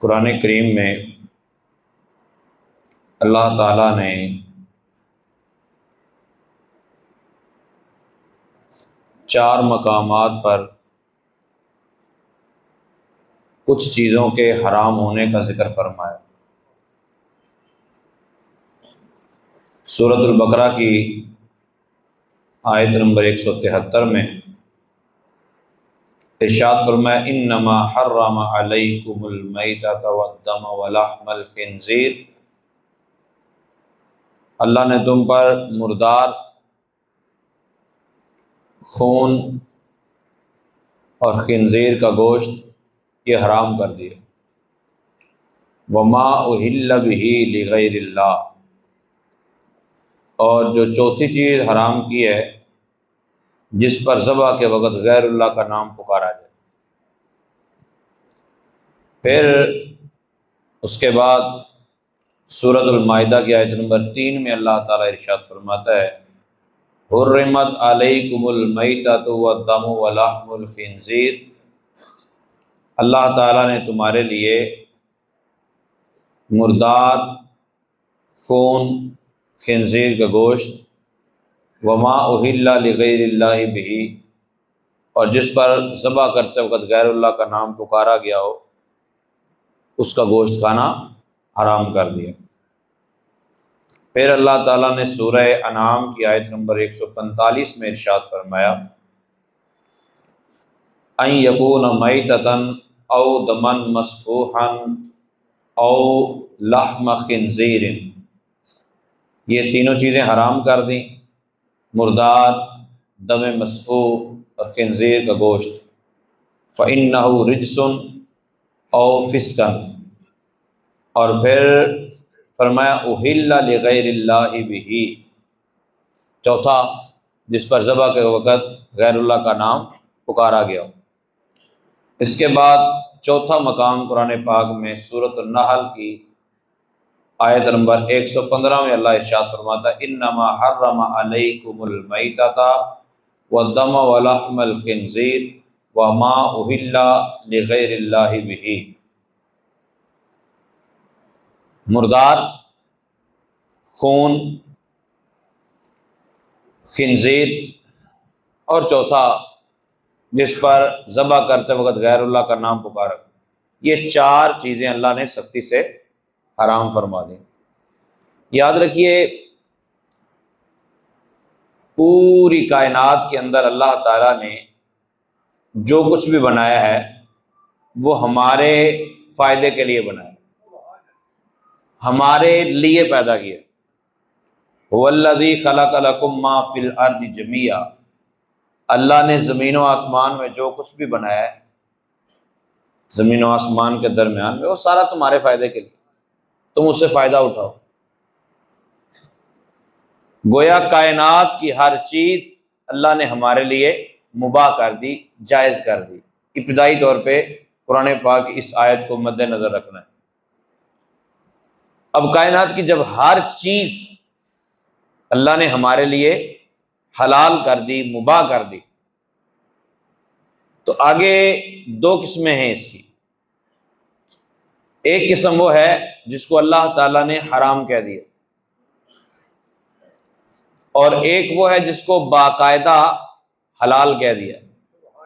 قرآن کریم میں اللہ تعالیٰ نے چار مقامات پر کچھ چیزوں کے حرام ہونے کا ذکر فرمایا۔ سورۃ البقرہ کی آیت نمبر 173 میں ارشاد فرمایا انما حرم علیکم المیتۃ والدم ولحم الخنزیر، اللہ نے تم پر مردار، خون اور خنزیر کا گوشت یہ حرام کر دیا۔ وما اہل بہ لغیر اللہ، اور جو چوتھی چیز حرام کی ہے جس پر ذبح کے وقت غیر اللہ کا نام پکارا جائے۔ پھر اس کے بعد سورۃ المائدہ کی آیت نمبر 3 میں اللہ تعالیٰ ارشاد فرماتا ہے حرمت علیکم المیتۃ والدم ولحم الخنزیر، اللہ تعالیٰ نے تمہارے لیے مردار، خون، خنزیر کا گوشت، وما اہل لغیر اللہ بہ، اور جس پر ذبح کرتے وقت غیر اللہ کا نام پکارا گیا ہو اس کا گوشت کھانا حرام کر دیا۔ پھر اللہ تعالیٰ نے سورہ انعام کی آیت نمبر 145 میں ارشاد فرمایا ان یکون میتۃ او دما مسفوحا او لحم خنزیر، یہ تینوں چیزیں حرام کر دیں، مردار، دم مسفوح اور خنزیر کا گوشت۔ فإنہ رجس او فسقا، اور پھر فرمایا اہل لغیر اللہ بہ، چوتھا جس پر ذبح کے وقت غیر اللہ کا نام پکارا گیا۔ اس کے بعد چوتھا مقام قرآن پاک میں سورۃ النحل کی آیت نمبر 115 میں اللہ ارشاد فرماتا انما حرم علیکم المیتۃ والدم ولحم الخنزیر وما اہل لغیر اللہ بہ، مردار، خون، خنزیر، اور چوتھا جس پر ذبح کرتے وقت غیر اللہ کا نام پکارا، یہ چار چیزیں اللہ نے سختی سے حرام فرما دی۔ یاد رکھیے پوری کائنات کے اندر اللہ تعالیٰ نے جو کچھ بھی بنایا ہے وہ ہمارے فائدے کے لیے بنایا، ہمارے لیے پیدا کیا۔ هو الذی خلق لکم ما فی الارض جمیعا، اللہ نے زمین و آسمان میں جو کچھ بھی بنایا ہے، زمین و آسمان کے درمیان میں، وہ سارا تمہارے فائدے کے لیے، تم اس سے فائدہ اٹھاؤ۔ گویا کائنات کی ہر چیز اللہ نے ہمارے لیے مباح کر دی، جائز کر دی۔ ابتدائی طور پہ قرآن پاک کی اس آیت کو مد نظر رکھنا ہے۔ اب کائنات کی جب ہر چیز اللہ نے ہمارے لیے حلال کر دی، مباح کر دی، تو آگے دو قسمیں ہیں اس کی۔ ایک قسم وہ ہے جس کو اللہ تعالیٰ نے حرام کہہ دیا، اور ایک وہ ہے جس کو باقاعدہ حلال کہہ دیا۔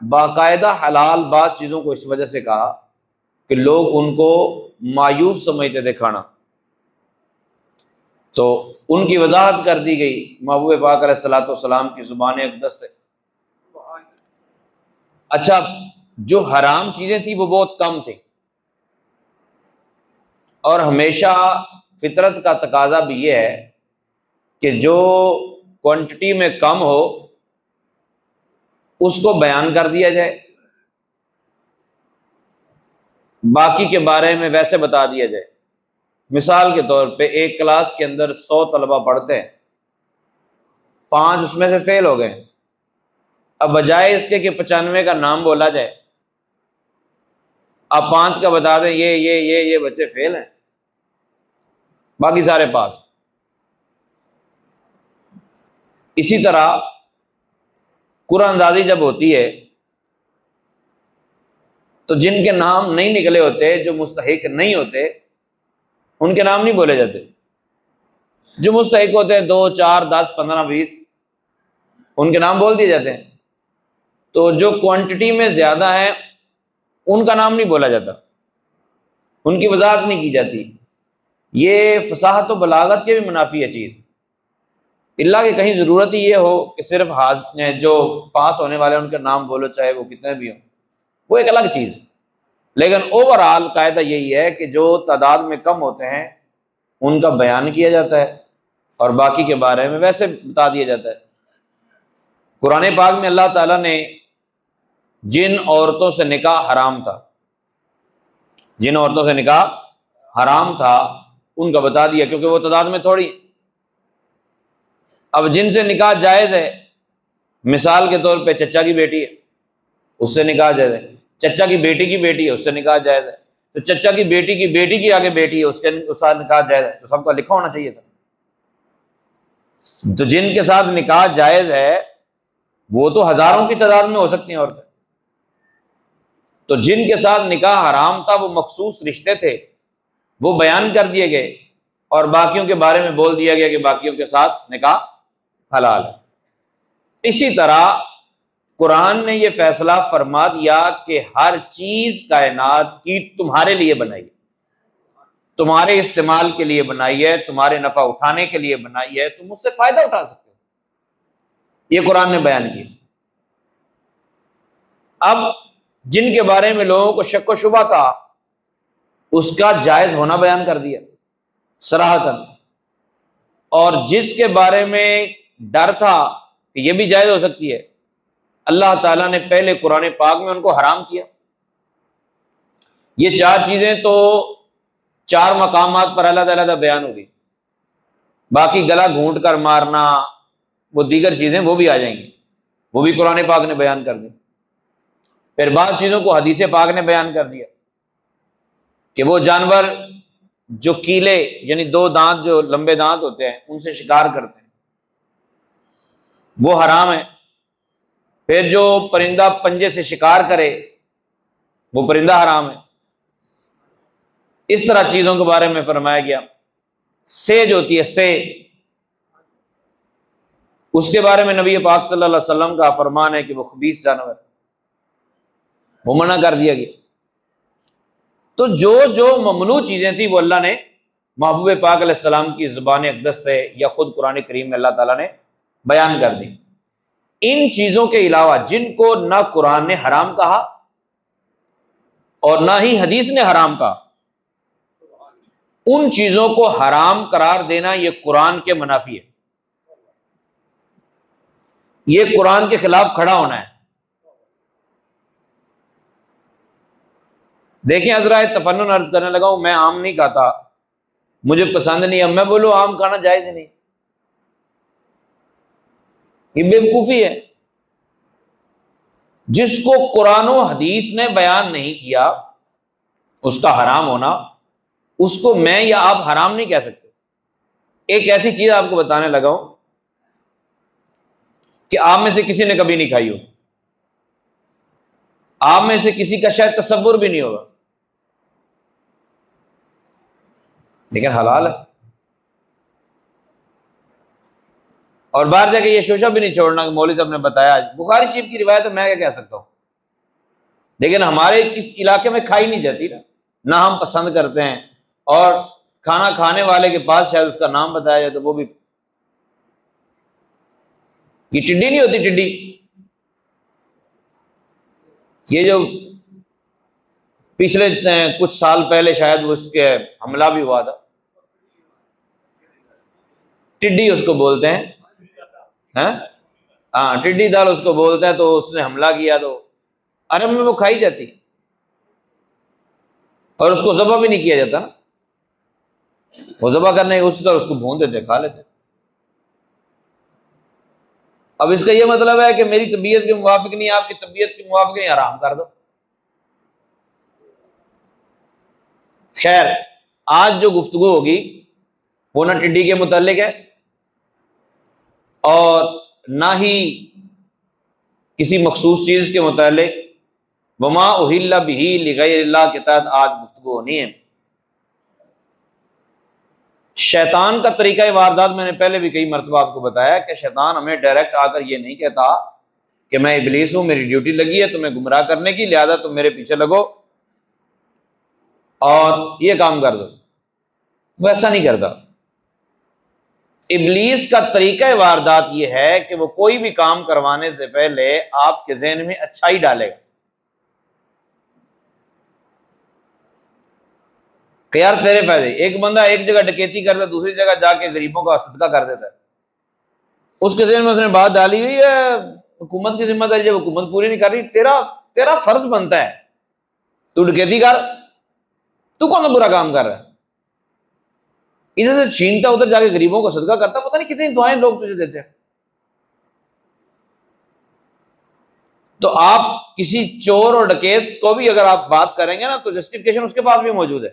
باقاعدہ حلال بعض چیزوں کو اس وجہ سے کہا کہ لوگ ان کو معیوب سمجھتے تھے کھانا، تو ان کی وضاحت کر دی گئی محبوب پاک علیہ الصلوۃ والسلام کی زبان اقدس سے۔ اچھا، جو حرام چیزیں تھیں وہ بہت کم تھیں، اور ہمیشہ فطرت کا تقاضا بھی یہ ہے کہ جو کوانٹٹی میں کم ہو اس کو بیان کر دیا جائے، باقی کے بارے میں ویسے بتا دیا جائے۔ مثال کے طور پہ ایک کلاس کے اندر 100 طلبہ پڑھتے ہیں، 5 اس میں سے فیل ہو گئے، اب بجائے اس کے کہ 95 کا نام بولا جائے، آپ 5 کا بتا دیں یہ بچے فیل ہیں، باقی سارے پاس۔ اسی طرح قرآن اندازی جب ہوتی ہے تو جن کے نام نہیں نکلے ہوتے، جو مستحق نہیں ہوتے، ان کے نام نہیں بولے جاتے۔ جو مستحق ہوتے ہیں 2 4 10 15 20، ان کے نام بول دیے جاتے ہیں۔ تو جو کوانٹٹی میں زیادہ ہیں ان کا نام نہیں بولا جاتا، ان کی وضاحت نہیں کی جاتی۔ یہ فصاحت و بلاغت کے بھی منافی ہے چیز، اللہ کہ کہیں ضرورت ہی یہ ہو کہ صرف جو پاس ہونے والے ہیں ان کے نام بولو، چاہے وہ کتنے بھی ہوں، وہ ایک الگ چیز ہے۔ لیکن اوورآل قاعدہ یہی ہے کہ جو تعداد میں کم ہوتے ہیں ان کا بیان کیا جاتا ہے اور باقی کے بارے میں ویسے بتا دیا جاتا ہے۔ قرآن پاک میں اللہ تعالیٰ نے جن عورتوں سے نکاح حرام تھا، جن عورتوں سے نکاح حرام تھا ان کا بتا دیا، کیونکہ وہ تعداد میں تھوڑی۔ اب جن سے نکاح جائز ہے، مثال کے طور پہ چچا کی بیٹی ہے، اس سے نکاح جائز ہے، چچا کی بیٹی ہے، اس سے نکاح جائز ہے، تو چچا کی بیٹی کی آگے بیٹی ہے، اس ساتھ نکاح جائز ہے، تو سب کا لکھا ہونا چاہیے تھا۔ تو جن کے ساتھ نکاح جائز ہے وہ تو ہزاروں کی تعداد میں ہو سکتی ہیں عورتیں، تو جن کے ساتھ نکاح حرام تھا وہ مخصوص رشتے تھے، وہ بیان کر دیے گئے، اور باقیوں کے بارے میں بول دیا گیا کہ باقیوں کے ساتھ نکاح حلال ہے۔ اسی طرح قرآن نے یہ فیصلہ فرما دیا کہ ہر چیز کائنات کی تمہارے لیے بنائی ہے، تمہارے استعمال کے لیے بنائی ہے، تمہارے نفع اٹھانے کے لیے بنائی ہے، تم اس سے فائدہ اٹھا سکتے ہو، یہ قرآن نے بیان کیا۔ اب جن کے بارے میں لوگوں کو شک و شبہ تھا اس کا جائز ہونا بیان کر دیا صراحتاً، اور جس کے بارے میں ڈر تھا کہ یہ بھی جائز ہو سکتی ہے، اللہ تعالیٰ نے پہلے قرآن پاک میں ان کو حرام کیا۔ یہ 4 چیزیں تو 4 مقامات پر اللہ تعالیٰ بیان ہو گئی، باقی گلا گھونٹ کر مارنا، وہ دیگر چیزیں وہ بھی آ جائیں گی، وہ بھی قرآن پاک نے بیان کر دی۔ پھر بعض چیزوں کو حدیث پاک نے بیان کر دیا کہ وہ جانور جو کیلے یعنی 2 دانت جو لمبے دانت ہوتے ہیں ان سے شکار کرتے ہیں وہ حرام ہے۔ پھر جو پرندہ پنجے سے شکار کرے وہ پرندہ حرام ہے۔ اس طرح چیزوں کے بارے میں فرمایا گیا۔ سے جو ہوتی ہے سے، اس کے بارے میں نبی پاک صلی اللہ علیہ وسلم کا فرمان ہے کہ وہ خبیث جانور، وہ منع کر دیا گیا۔ تو جو ممنوع چیزیں تھیں وہ اللہ نے محبوب پاک علیہ السلام کی زبان اقدس سے یا خود قرآن کریم میں اللہ تعالیٰ نے بیان کر دی۔ ان چیزوں کے علاوہ جن کو نہ قرآن نے حرام کہا اور نہ ہی حدیث نے حرام کہا، ان چیزوں کو حرام قرار دینا یہ قرآن کے منافی ہے، یہ قرآن کے خلاف کھڑا ہونا ہے۔ دیکھیں حضرات، تفنن عرض کرنے لگا ہوں، میں آم نہیں کھاتا، مجھے پسند نہیں ہے، میں بولوں آم کھانا جائز ہی نہیں، یہ بیوقوفی ہے۔ جس کو قرآن و حدیث نے بیان نہیں کیا اس کا حرام ہونا، اس کو میں یا آپ حرام نہیں کہہ سکتے۔ ایک ایسی چیز آپ کو بتانے لگا ہوں کہ آپ میں سے کسی نے کبھی نہیں کھائی ہو، آپ میں سے کسی کا شاید تصور بھی نہیں ہوگا، لیکن حلال ہے، اور باہر جا کے یہ شوشہ بھی نہیں چھوڑنا کہ مولوی صاحب نے بتایا۔ بخاری شریف کی روایت ہے، میں کیا کہہ سکتا ہوں، لیکن ہمارے اس علاقے میں کھائی نہیں جاتی نا، نہ ہم پسند کرتے ہیں، اور کھانا کھانے والے کے پاس شاید اس کا نام بتایا جائے تو وہ بھی، یہ ٹڈی نہیں ہوتی، ٹڈی، یہ جو پچھلے کچھ سال پہلے شاید اس کے حملہ بھی ہوا تھا، ٹڈی اس کو بولتے ہیں، ہاں ٹڈی دال اس کو بولتے ہیں، تو اس نے حملہ کیا تو عرب میں وہ کھائی جاتی، اور اس کو ذبح بھی نہیں کیا جاتا نا، وہ ذبح کرنے اس طرح اس کو بھون دیتے، کھا لیتے۔ اب اس کا یہ مطلب ہے کہ میری طبیعت کے موافق نہیں، آپ کی طبیعت کے موافق نہیں، حرام کر دو۔ خیر، آج جو گفتگو ہوگی وہ نہ ٹڈی کے متعلق ہے اور نہ ہی کسی مخصوص چیز کے متعلق، وما اہل بہ لغیر اللہ کے تحت آج گفتگو ہونی ہے۔ شیطان کا طریقہ واردات میں نے پہلے بھی کئی مرتبہ آپ کو بتایا کہ شیطان ہمیں ڈائریکٹ آ کر یہ نہیں کہتا کہ میں ابلیس ہوں، میری ڈیوٹی لگی ہے تمہیں گمراہ کرنے کی، لہذا تم میرے پیچھے لگو اور یہ کام کر دو۔ وہ ایسا نہیں کرتا۔ ابلیس کا طریقہ واردات یہ ہے کہ وہ کوئی بھی کام کروانے سے پہلے آپ کے ذہن میں اچھائی ڈالے گا کہ یار تیرے فائدے۔ ایک بندہ ایک جگہ ڈکیتی کرتا ہے، دوسری جگہ جا کے غریبوں کا صدقہ کر دیتا ہے، اس کے ذہن میں اس نے بات ڈالی ہوئی ہے حکومت کی ذمہ داری جب حکومت پوری نہیں کر رہی، تیرا فرض بنتا ہے تو ڈکیتی کر، تو کون سا برا کام کر رہا ہے؟ ادھر سے چھینتا ادھر جا کے غریبوں کو صدقہ کرتا، پتہ نہیں کتنی دعائیں لوگ تجھے دیتے ہیں۔ تو آپ کسی چور اور ڈکیت کو بھی اگر آپ بات کریں گے نا تو جسٹیفیکیشن اس کے پاس بھی موجود ہے،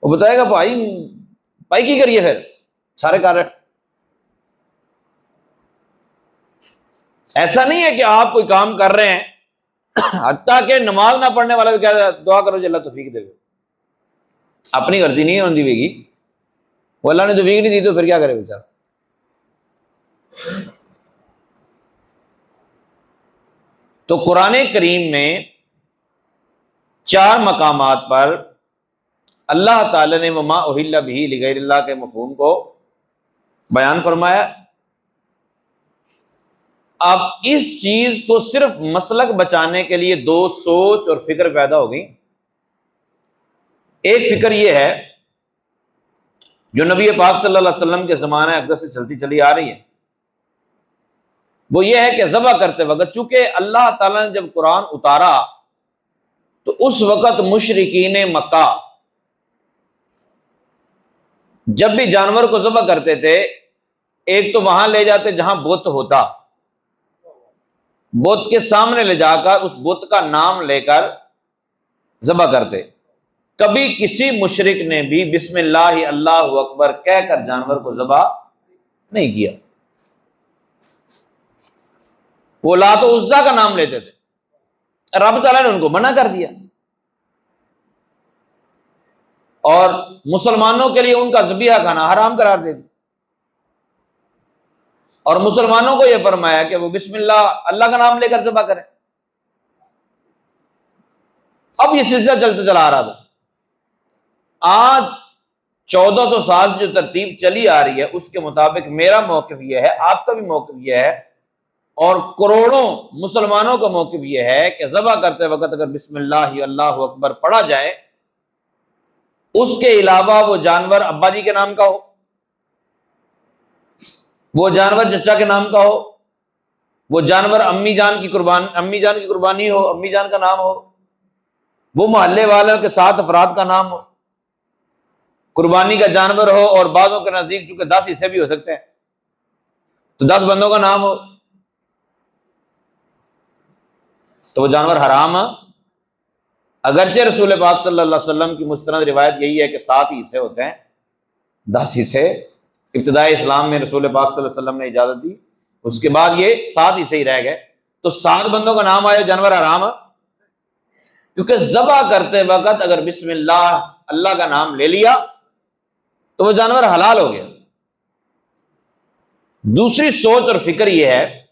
وہ بتائے گا بھائی کی کریے پھر سارے کار۔ ایسا نہیں ہے کہ آپ کوئی کام کر رہے ہیں حتیٰ کہ نماز نہ پڑھنے والا بھی کہتا ہے دعا کرو جی اللہ توفیق دے گا، اپنی غلطی نہیں ہونے دی گی، وہ اللہ نے توفیق نہیں دی تو پھر کیا کرے بیچارہ۔ تو قرآن کریم میں 4 مقامات پر اللہ تعالی نے وما اہل بہ لغیر اللہ کے مفہوم کو بیان فرمایا۔ اب اس چیز کو صرف مسلک بچانے کے لیے 2 سوچ اور فکر پیدا ہو گئی۔ ایک فکر یہ ہے جو نبی پاک صلی اللہ علیہ وسلم کے زمانہ اقدس سے چلتی چلی آ رہی ہے، وہ یہ ہے کہ ذبح کرتے وقت چونکہ اللہ تعالیٰ نے جب قرآن اتارا تو اس وقت مشرکین مکہ جب بھی جانور کو ذبح کرتے تھے ایک تو وہاں لے جاتے جہاں بت ہوتا، بت کے سامنے لے جا کر اس بت کا نام لے کر ذبح کرتے۔ کبھی کسی مشرک نے بھی بسم اللہ اللہ اکبر کہہ کر جانور کو ذبح نہیں کیا، وہ لات و عزیٰ کا نام لیتے تھے، رب تعالیٰ نے ان کو منع کر دیا، اور مسلمانوں کے لیے ان کا ذبیحہ کھانا حرام قرار دے دیا، اور مسلمانوں کو یہ فرمایا کہ وہ بسم اللہ کا نام لے کر ذبح کریں۔ اب یہ سلسلہ چلتا چلا آ رہا تھا، آج 1400 سال جو ترتیب چلی آ رہی ہے اس کے مطابق میرا موقف یہ ہے، آپ کا بھی موقف یہ ہے، اور کروڑوں مسلمانوں کا موقف یہ ہے کہ ذبح کرتے وقت اگر بسم اللہ اللہ اکبر پڑھا جائے، اس کے علاوہ وہ جانور ابا جی کے نام کا ہو، وہ جانور چچا کے نام کا ہو، وہ جانور امی جان کی قربانی ہو، امی جان کا نام ہو، وہ محلے والوں کے 7 افراد کا نام ہو، قربانی کا جانور ہو، اور بعضوں کے نزدیک چونکہ 10 حصے بھی ہو سکتے ہیں تو 10 بندوں کا نام ہو، تو وہ جانور حرام ہے۔ اگرچہ رسول پاک صلی اللہ علیہ وسلم کی مستند روایت یہی ہے کہ 7 ہی حصے ہوتے ہیں، 10 حصے ابتدائی اسلام میں رسول پاک صلی اللہ علیہ وسلم نے اجازت دی، اس کے بعد یہ 7 حصے ہی رہ گئے، تو 7 بندوں کا نام آیا، جانور حرام ہے، کیونکہ ذبح کرتے وقت اگر بسم اللہ کا نام لے لیا تو وہ جانور حلال ہو گیا۔ دوسری سوچ اور فکر یہ ہے،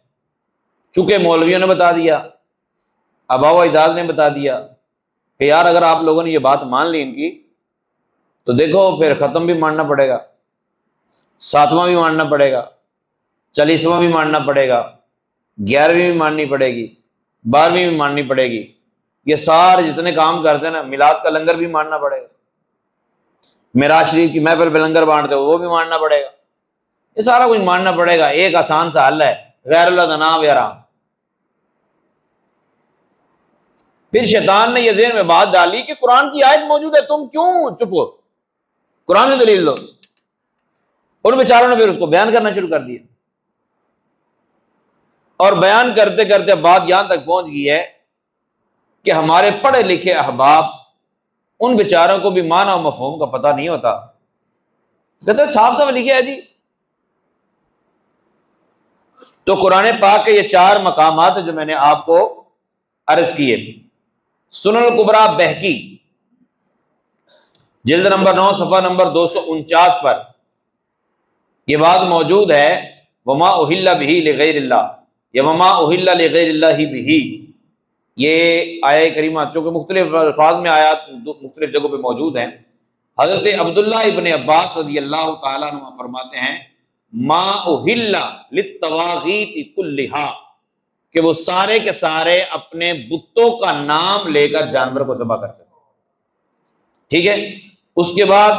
چونکہ مولویوں نے بتا دیا، آباء و اجداد نے بتا دیا کہ یار اگر آپ لوگوں نے یہ بات مان لی ان کی تو دیکھو پھر ختم بھی ماننا پڑے گا، 7واں بھی ماننا پڑے گا، 40واں بھی ماننا پڑے گا، 11ویں بھی ماننی پڑے گی، 12ویں بھی ماننی پڑے گی، یہ سارے جتنے کام کرتے ہیں نا، میلاد کا لنگر بھی ماننا پڑے گا، معراج شریف کی محفل پہ لنگر بانٹتے ہو وہ بھی ماننا پڑے گا، یہ سارا کچھ ماننا پڑے گا۔ ایک آسان سا حل ہے، غیر اللہ کا نام حرام۔ پھر شیطان نے یہ ذہن میں بات ڈالی کہ قرآن کی آیت موجود ہے، تم کیوں چپ ہو، قرآن سے دلیل دو۔ ان بیچاروں نے پھر اس کو بیان کرنا شروع کر دیا، اور بیان کرتے کرتے بات یہاں تک پہنچ گئی ہے کہ ہمارے پڑھے لکھے احباب ان بیچاروں کو بھی معنی و مفہوم کا پتہ نہیں ہوتا، کہتے صاف صاف لکھے ہے جی۔ تو قرآن پاک کے یہ 4 مقامات جو میں نے آپ کو عرض کیے۔ سنن الکبریٰ بہقی جلد نمبر 9 صفحہ نمبر 249 پر یہ بات موجود ہے، وما اہل بہ لغیر اللہ یا وما اہل لغیر اللہ بہ۔ یہ آیہ کریمہ چونکہ مختلف الفاظ میں آیات مختلف جگہوں پہ موجود ہیں، حضرت عبداللہ ابن عباس رضی اللہ تعالیٰ عنہ فرماتے ہیں ما اہل للطواغیت کلھا، کہ وہ سارے کے سارے اپنے بتوں کا نام لے کر جانور کو ذبح کرتے ہیں۔ ٹھیک ہے، اس کے بعد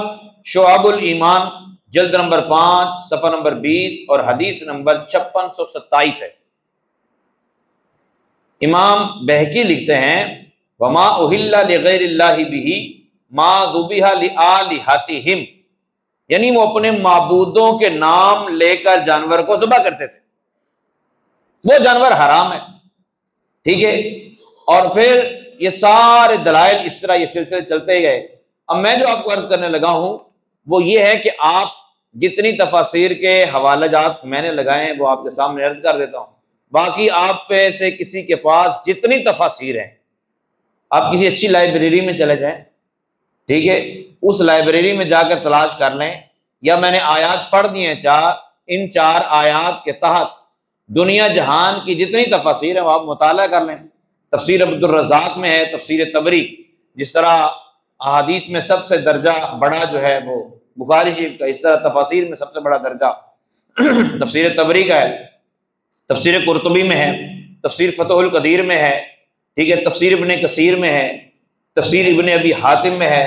شعب الایمان جلد نمبر 5 صفحہ نمبر 20 اور حدیث نمبر 5627 ہے۔ امام بہقی لکھتے ہیں وما اہل لغیر اللہ بہ ما ذبح لآلہتہم، یعنی وہ اپنے معبودوں کے نام لے کر جانور کو ذبح کرتے تھے، وہ جانور حرام ہے۔ ٹھیک ہے، اور پھر یہ سارے دلائل اس طرح یہ سلسلے چلتے گئے۔ اب میں جو آپ کو عرض کرنے لگا ہوں وہ یہ ہے کہ آپ جتنی تفاسیر کے حوالہ جات میں نے لگائے ہیں وہ آپ کے سامنے عرض کر دیتا ہوں، باقی آپ پہ سے کسی کے پاس جتنی تفاسیر ہیں آپ کسی اچھی لائبریری میں چلے جائیں، ٹھیک ہے، اس لائبریری میں جا کر تلاش کر لیں، یا میں نے آیات پڑھ دی ہیں ان 4 آیات کے تحت دنیا جہان کی جتنی تفاسیر ہیں وہ آپ مطالعہ کر لیں۔ تفسیر عبد الرزاق میں ہے، تفسیر طبری، جس طرح احادیث میں سب سے درجہ بڑا جو ہے وہ بخاری شریف کا، اس طرح تفاسیر میں سب سے بڑا درجہ تفسیر طبری کا ہے، تفسیر قرطبی میں ہے، تفسیر فتح القدیر میں ہے، ٹھیک ہے، تفسیر ابن کثیر میں ہے، تفسیر ابن ابی حاتم میں ہے،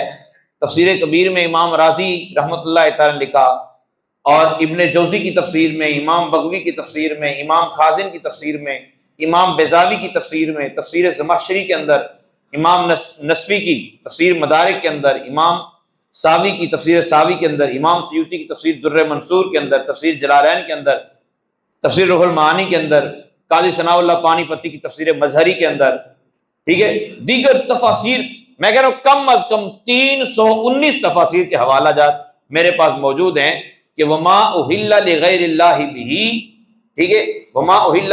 تفسیر کبیر میں امام رازی رحمۃ اللہ تعالی نے لکھا، اور ابن جوزی کی تفسیر میں، امام بغوی کی تفسیر میں، امام خازن کی تفسیر میں، امام بیضاوی کی تفسیر میں، تفسیر زمخشری کے اندر، امام نسوی کی تفسیر مدارک کے اندر، امام ساوی کی تفسیر ساوی کے اندر، امام سیوطی کی تفسیر در منصور کے اندر، تفسیر جلالین کے اندر، تفسیر روح المعانی کے اندر، قاضی ثناء اللہ پانی پتی کی تفسیر مظہری کے اندر، ٹھیک ہے، دیگر تفاسیر، میں کہہ رہا ہوں کم از کم 319 تفاسیر کے حوالہ جات میرے پاس موجود ہیں کہ وما اہل لغیر اللہ بہ، ٹھیک ہے، وما اہل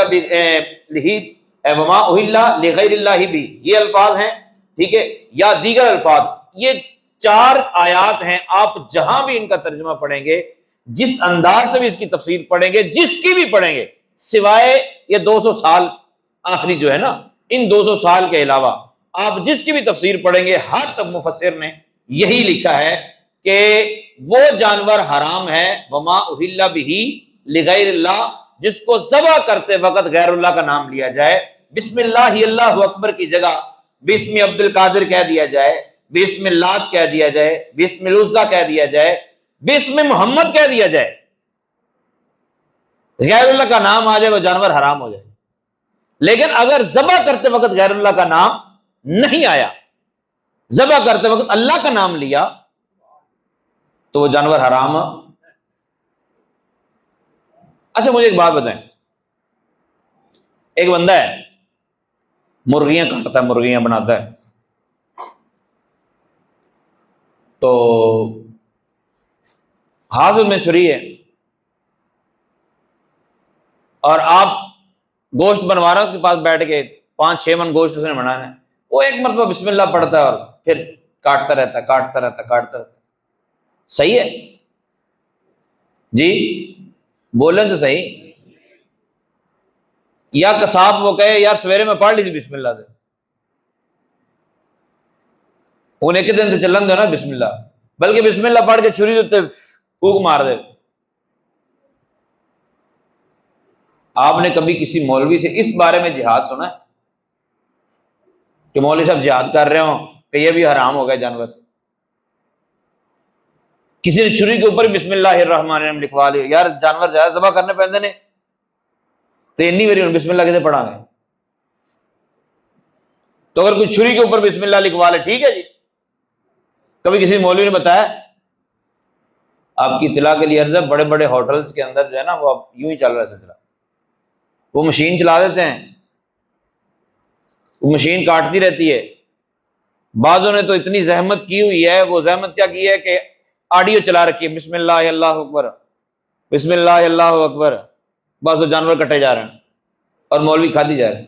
لغیر اللہ بہ، یہ الفاظ ہیں، ٹھیک ہے، یا دیگر الفاظ، یہ 4 آیات ہیں، آپ جہاں بھی ان کا ترجمہ پڑھیں گے، جس انداز سے بھی اس کی تفسیر پڑھیں گے، جس کی بھی پڑھیں گے، سوائے یہ 200 سال آخری جو ہے نا، ان 200 سال کے علاوہ آپ جس کی بھی تفسیر پڑھیں گے، ہر تب مفسر نے یہی لکھا ہے کہ وہ جانور حرام ہے وما اہل بہ لغیر اللہ، جس کو ذبح کرتے وقت غیر اللہ کا نام لیا جائے، بسم اللہ اللہ اکبر کی جگہ بسم عبد القادر کہہ دیا جائے، بسم اللات کہہ دیا جائے، بسم العزیٰ کہہ دیا جائے، بسم محمد کہہ دیا جائے، غیر اللہ کا نام آ جائے، وہ جانور حرام ہو جائے۔ لیکن اگر ذبح کرتے وقت غیر اللہ کا نام نہیں آیا، ذبح کرتے وقت اللہ کا نام لیا، تو وہ جانور حرام۔ اچھا مجھے ایک بات بتائیں، ایک بندہ ہے مرغیاں کاٹتا ہے، مرغیاں بناتا ہے، تو حافظ میں شری ہے اور آپ گوشت بنوا رہے ہیں، اس کے پاس بیٹھ کے 5-6 من گوشت اس نے بنانا ہے، وہ ایک مرتبہ بسم اللہ پڑھتا ہے اور پھر کاٹتا رہتا۔ صحیح ہے جی؟ بولیں تو صحیح۔ یا قصاب وہ کہے یار سویرے میں پڑھ لیجیے بسم اللہ سے، انہیں ایک دن سے چلن دو نا بسم اللہ، بلکہ بسم اللہ پڑھ کے چھری دیتے پھونک مار دے۔ آپ نے کبھی کسی مولوی سے اس بارے میں جہاد سنا ہے کہ مولوی صاحب جہاد کر رہے ہوں کہ یہ بھی حرام ہو گیا جانور؟ کسی نے چھری کے اوپر بسم اللہ الرحمن الرحیم لکھوا لیا، یار جانور زیادہ ذبح کرنے پہنتے نے تو انی باری بسم اللہ کیسے پڑھا گے؟ تو اگر کوئی چھری کے اوپر بسم اللہ لکھوا لے ٹھیک ہے جی۔ کبھی کسی مولوی نے بتایا؟ آپ کی اطلاع کے لیے عرض ہے، بڑے بڑے ہوٹلز کے اندر جو ہے نا وہ اب یوں ہی چل رہا ہے سلسلہ، وہ مشین چلا دیتے ہیں، وہ مشین کاٹتی رہتی ہے۔ بعضوں نے تو اتنی زحمت کی ہوئی ہے، وہ زحمت کیا کی ہے کہ آڈیو چلا رکھی ہے، بسم اللہ اللہ اکبر، بسم اللہ اللہ اکبر، بس وہ جانور کٹے جا رہے ہیں اور مولوی کھادی جا رہے ہیں۔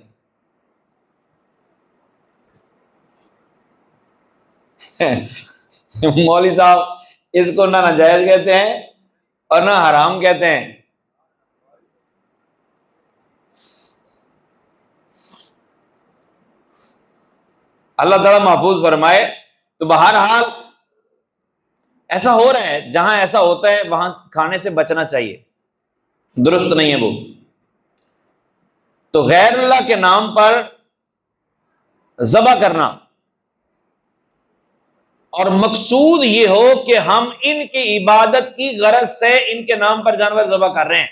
مولوی صاحب اس کو نہ ناجائز کہتے ہیں اور نہ حرام کہتے ہیں. اللہ تعالیٰ محفوظ فرمائے. تو بہرحال ایسا ہو رہا ہے، جہاں ایسا ہوتا ہے وہاں کھانے سے بچنا چاہیے، درست نہیں ہے وہ. تو غیر اللہ کے نام پر ذبح کرنا اور مقصود یہ ہو کہ ہم ان کی عبادت کی غرض سے ان کے نام پر جانور ذبح کر رہے ہیں،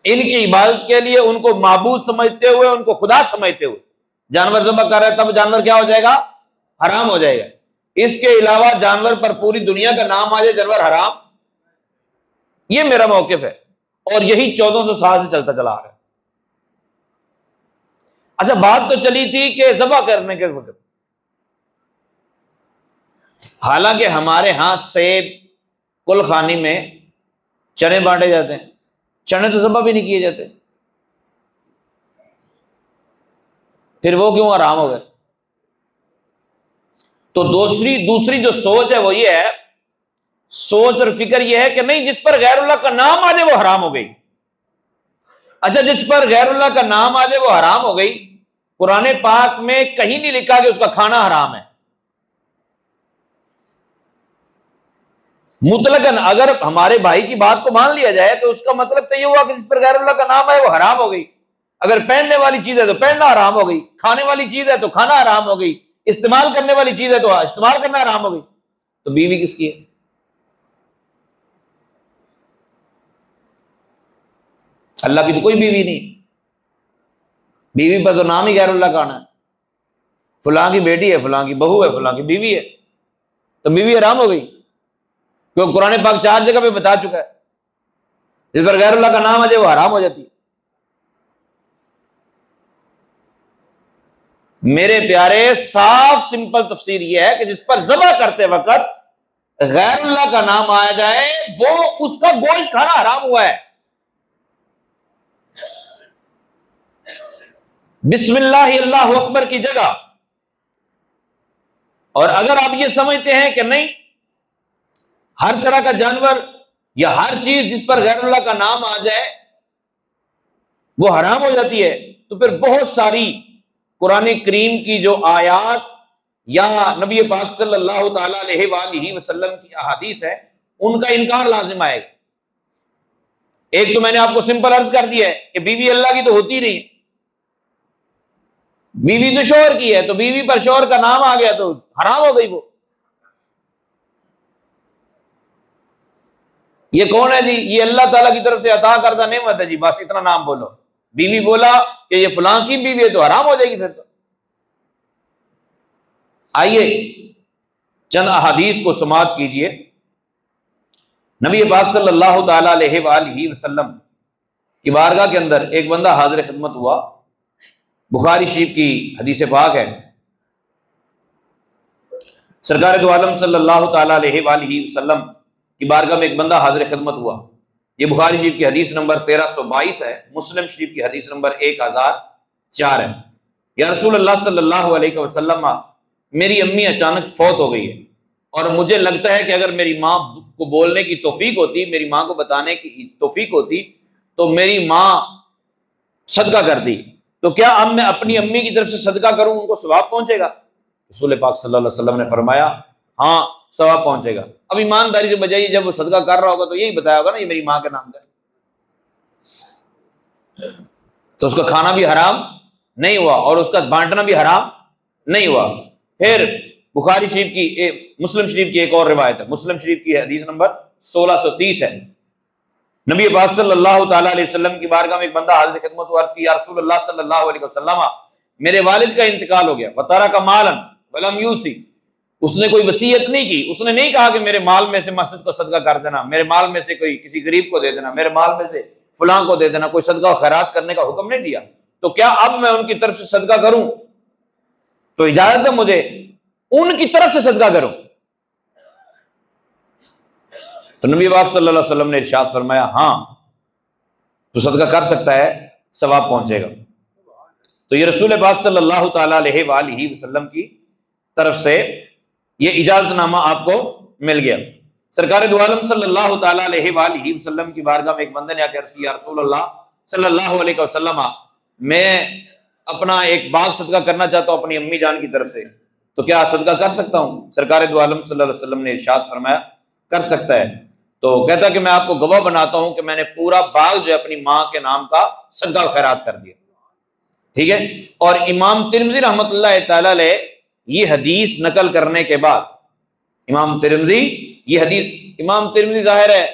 ان کی عبادت کے لیے ان کو معبود سمجھتے ہوئے، ان کو خدا سمجھتے ہوئے جانور ذبح کر رہے ہیں، تب جانور کیا ہو جائے گا؟ حرام ہو جائے گا. اس کے علاوہ جانور پر پوری دنیا کا نام آ جائے، جانور حرام. یہ میرا موقف ہے اور یہی 1400 سال سے چلتا چلا آ رہا ہے. اچھا، بات تو چلی تھی کہ ذبح کرنے کے وقت، حالانکہ ہمارے ہاں سیب کل خانی میں چنے بانٹے جاتے ہیں، چنے تو ذبح بھی نہیں کیے جاتے، پھر وہ کیوں حرام ہو گئے؟ تو دوسری جو سوچ ہے وہ یہ ہے، سوچ اور فکر یہ ہے کہ نہیں، جس پر غیر اللہ کا نام آ جائے وہ حرام ہو گئی. اچھا، جس پر غیر اللہ کا نام آ جائے وہ حرام ہو گئی. قرآن پاک میں کہیں نہیں لکھا کہ اس کا کھانا حرام ہے. مطلقاً اگر ہمارے بھائی کی بات کو مان لیا جائے تو اس کا مطلب تو یہ ہوا کہ جس پر غیر اللہ کا نام آئے وہ حرام ہو گئی. اگر پہننے والی چیز ہے تو پہننا حرام ہو گئی، کھانے والی چیز ہے تو کھانا حرام ہو گئی، استعمال کرنے والی چیز ہے تو استعمال کرنا حرام ہو گئی. تو بیوی کس کی ہے؟ اللہ کی تو کوئی بیوی نہیں. بیوی پر تو نام ہی غیر اللہ کا آنا ہے. فلاں کی بیٹی ہے، فلاں کی بہو ہے، فلاں کی بیوی ہے، تو بیوی حرام ہو گئی. کیونکہ قرآن پاک 4 جگہ پہ بتا چکا ہے جس پر غیر اللہ کا نام آ جائے وہ حرام ہو جاتی ہے. میرے پیارے، صاف سمپل تفسیر یہ ہے کہ جس پر ذبح کرتے وقت غیر اللہ کا نام آیا جائے وہ اس کا گوشت کھانا حرام ہوا ہے. بسم اللہ اللہ اکبر کی جگہ. اور اگر آپ یہ سمجھتے ہیں کہ نہیں، ہر طرح کا جانور یا ہر چیز جس پر غیر اللہ کا نام آ جائے وہ حرام ہو جاتی ہے، تو پھر بہت ساری قرآن کریم کی جو آیات یا نبی پاک صلی اللہ تعالی علیہ وآلہ وسلم کی احادیث ہے ان کا انکار لازم آئے گا. ایک تو میں نے آپ کو سمپل عرض کر دیا ہے کہ بیوی اللہ کی تو ہوتی نہیں، بیوی تو شوہر کی ہے، تو بیوی پر شوہر کا نام آ گیا تو حرام ہو گئی. وہ یہ کون ہے جی؟ یہ اللہ تعالیٰ کی طرف سے عطا کردہ نعمت ہے جی، بس اتنا نام بولو. بیوی بولا کہ یہ فلاں کی بیوی ہے تو حرام ہو جائے گی پھر تو. آئیے چند احادیث کو سماعت کیجئے. نبی پاک صلی اللہ تعالی علیہ وآلہ وسلم کی بارگاہ کے اندر ایک بندہ حاضر خدمت ہوا. بخاری شریف کی حدیث پاک ہے. سرکار دو عالم صلی اللہ تعالی علیہ وآلہ وسلم کی بارگاہ میں ایک بندہ حاضر خدمت ہوا. یہ بخاری شریف کی حدیث نمبر 1322 ہے، مسلم شریف کی حدیث نمبر 1004 ہے. یا رسول اللہ صلی اللہ علیہ وسلم، میری امی اچانک فوت ہو گئی ہے اور مجھے لگتا ہے کہ اگر میری ماں کو بولنے کی توفیق ہوتی، میری ماں کو بتانے کی توفیق ہوتی تو میری ماں صدقہ کر دی، تو کیا اب میں اپنی امی کی طرف سے صدقہ کروں، ان کو ثواب پہنچے گا؟ رسول پاک صلی اللہ علیہ وسلم نے فرمایا ہاں ثواب پہنچے گا. اب ایمانداری سے بجائیے، جب وہ صدقہ کر رہا ہوگا تو یہی بتایا ہوگا نا یہ میری ماں کے نام کا، تو اس کا کھانا بھی حرام نہیں ہوا اور اس کا بانٹنا بھی حرام نہیں ہوا. پھر بخاری شریف کی مسلم شریف کی ایک اور روایت ہے، مسلم شریف کی حدیث نمبر 1630 ہے. نبی پاک صلی اللہ تعالی علیہ وسلم کی بارگاہ میں ایک بندہ حاضر خدمت ہوا، عرض کی یا رسول اللہ صلی اللہ علیہ وسلم، میرے والد کا انتقال ہو گیا، وَتَرَكَ مَالًا وَلَمْ يُوصِ، اس نے کوئی وصیت نہیں کی، اس نے نہیں کہا کہ میرے مال میں سے مسجد کو صدقہ کر دینا، میرے مال میں سے کوئی کسی غریب کو دے دینا، میرے مال میں سے فلاں کو دے دینا، کوئی صدقہ و خیرات کرنے کا حکم نہیں دیا. تو کیا اب میں ان کی طرف سے صدقہ کروں؟ تو اجازت ہے مجھے ان کی طرف سے صدقہ کروں. تو نبی پاک صلی اللہ علیہ وسلم نے ارشاد فرمایا ہاں تو صدقہ کر سکتا ہے، ثواب پہنچے گا. تو یہ رسول پاک صلی اللہ تعالیٰ علیہ وآلہ وسلم کی طرف سے یہ اجازت نامہ آپ کو مل گیا۔ سرکار دو عالم صلی اللہ تعالیٰ علیہ وآلہ وسلم کی بارگاہ میں ایک بندے نے آ کے عرض کیا، رسول اللہ صلی اللہ علیہ وسلم، میں اپنا ایک باغ صدقہ کرنا چاہتا ہوں اپنی امی جان کی طرف سے، تو کیا صدقہ کر سکتا ہوں؟ سرکار دو عالم صلی اللہ علیہ وسلم نے ارشاد فرمایا کر سکتا ہے۔ تو کہتا کہ میں آپ کو گواہ بناتا ہوں کہ میں نے پورا باغ جو ہے اپنی ماں کے نام کا صدقہ خیرات کر دیا، ٹھیک ہے۔ اور امام ترمذی رحمۃ اللہ تعالی علیہ یہ حدیث نقل کرنے کے بعد، امام ترمذی ظاہر ہے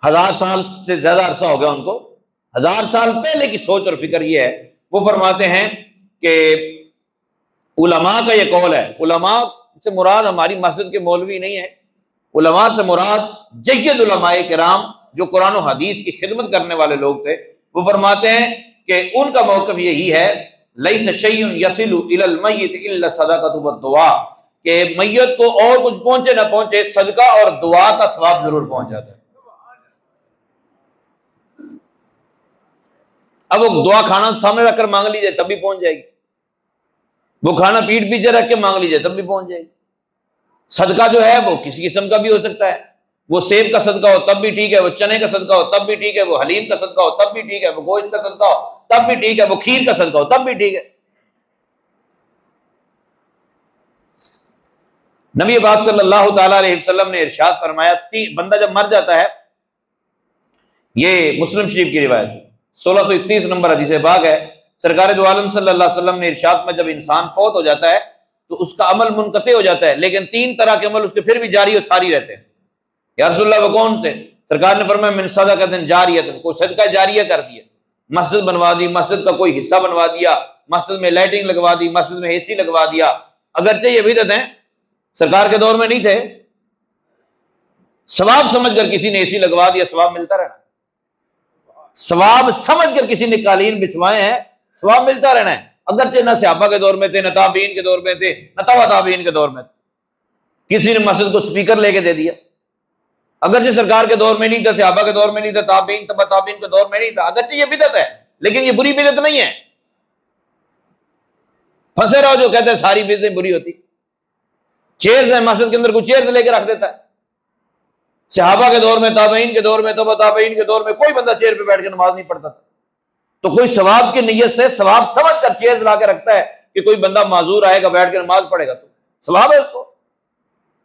1000 سال سے زیادہ عرصہ ہو گیا ان کو، 1000 سال پہلے کی سوچ اور فکر یہ ہے، وہ فرماتے ہیں کہ علماء کا یہ قول ہے، علماء سے مراد ہماری مسجد کے مولوی نہیں ہے، علماء سے مراد جید علماء کرام جو قرآن و حدیث کی خدمت کرنے والے لوگ تھے، وہ فرماتے ہیں کہ ان کا موقف یہی ہے، لیس شیء یصل الی المیت الا الصدقۃ والدعاء، کہ میت کو اور کچھ پہنچے نہ پہنچے، صدقہ اور دعا کا ثواب ضرور پہنچ جاتا ہے۔ اب وہ دعا کھانا سامنے رکھ کر مانگ لیجئے تب بھی پہنچ جائے گی، وہ کھانا پیٹ پیچھے رکھ کے مانگ لیجئے تب بھی پہنچ جائے گی۔ صدقہ جو ہے وہ کسی قسم کا بھی ہو سکتا ہے، وہ سیب کا صدقہ ہو تب بھی ٹھیک ہے، وہ چنے کا صدقہ ہو تب بھی ٹھیک ہے، وہ حلیم کا صدقہ ہو تب بھی ٹھیک ہے، وہ گوشت کا صدقہ ہو تب بھی ٹھیک ہے، وہ کھیر کا صدقہ ہو تب بھی ٹھیک ہے۔ نبی پاک صلی اللہ تعالیٰ علیہ وسلم نے ارشاد فرمایا، بندہ جب مر جاتا ہے، یہ مسلم شریف کی روایت 1631 نمبر حدیث پاک ہے، سرکار دو عالم صلی اللہ علیہ وسلم نے ارشاد میں، جب انسان فوت ہو جاتا ہے تو اس کا عمل منقطع ہو جاتا ہے، لیکن 3 طرح کے عمل اس کے پھر بھی جاری اور ساری رہتے ہیں۔ یا رسول اللہ وہ کون تھے؟ سرکار نے فرمایا من صدقۃ جاریۃ، کوئی صدقہ جاریہ کر دیا، مسجد بنوا دی، مسجد کا کوئی حصہ بنوا دیا، مسجد میں لائٹنگ لگوا دی، مسجد میں اے سی لگوا دیا، اگرچہ یہ بدعت ہیں، سرکار کے دور میں نہیں تھے، ثواب سمجھ کر کسی نے اے سی لگوا دیا، ثواب ملتا رہنا، ثواب سمجھ کر کسی نے قالین بچھوائے ہیں، ثواب ملتا رہنا ہے، اگرچہ نہ صحابہ کے دور میں تھے، نہ تابعین کے دور میں تھے، نہ تبع تابعین کے دور میں تھے۔ کسی نے مسجد کو سپیکر لے کے دے دیا، اگرچہ سرکار کے دور میں نہیں تھا، صحابہ کے دور میں نہیں تھا، تابعین تبع تابعین کے دور میں نہیں تھا، اگرچہ یہ بدعت ہے لیکن یہ بری بدعت نہیں ہے۔ پھنسے رہو جو کہتے ہیں ساری بدعتیں بری ہوتی، چیئرز ہیں مسجد کے اندر، کوئی چیئرز لے کے رکھ دیتا ہے، صحابہ کے دور میں، تابعین کے دور میں، تبع تابعین کے دور میں کوئی بندہ چیئر پہ بیٹھ کے نماز نہیں پڑھتا تھا، تو کوئی ثواب کی نیت سے ثواب سمجھ کر چیئرز لا کے رکھتا ہے کہ کوئی بندہ معذور آئے گا بیٹھ کے نماز پڑھے گا تو ثواب ہے اس کو،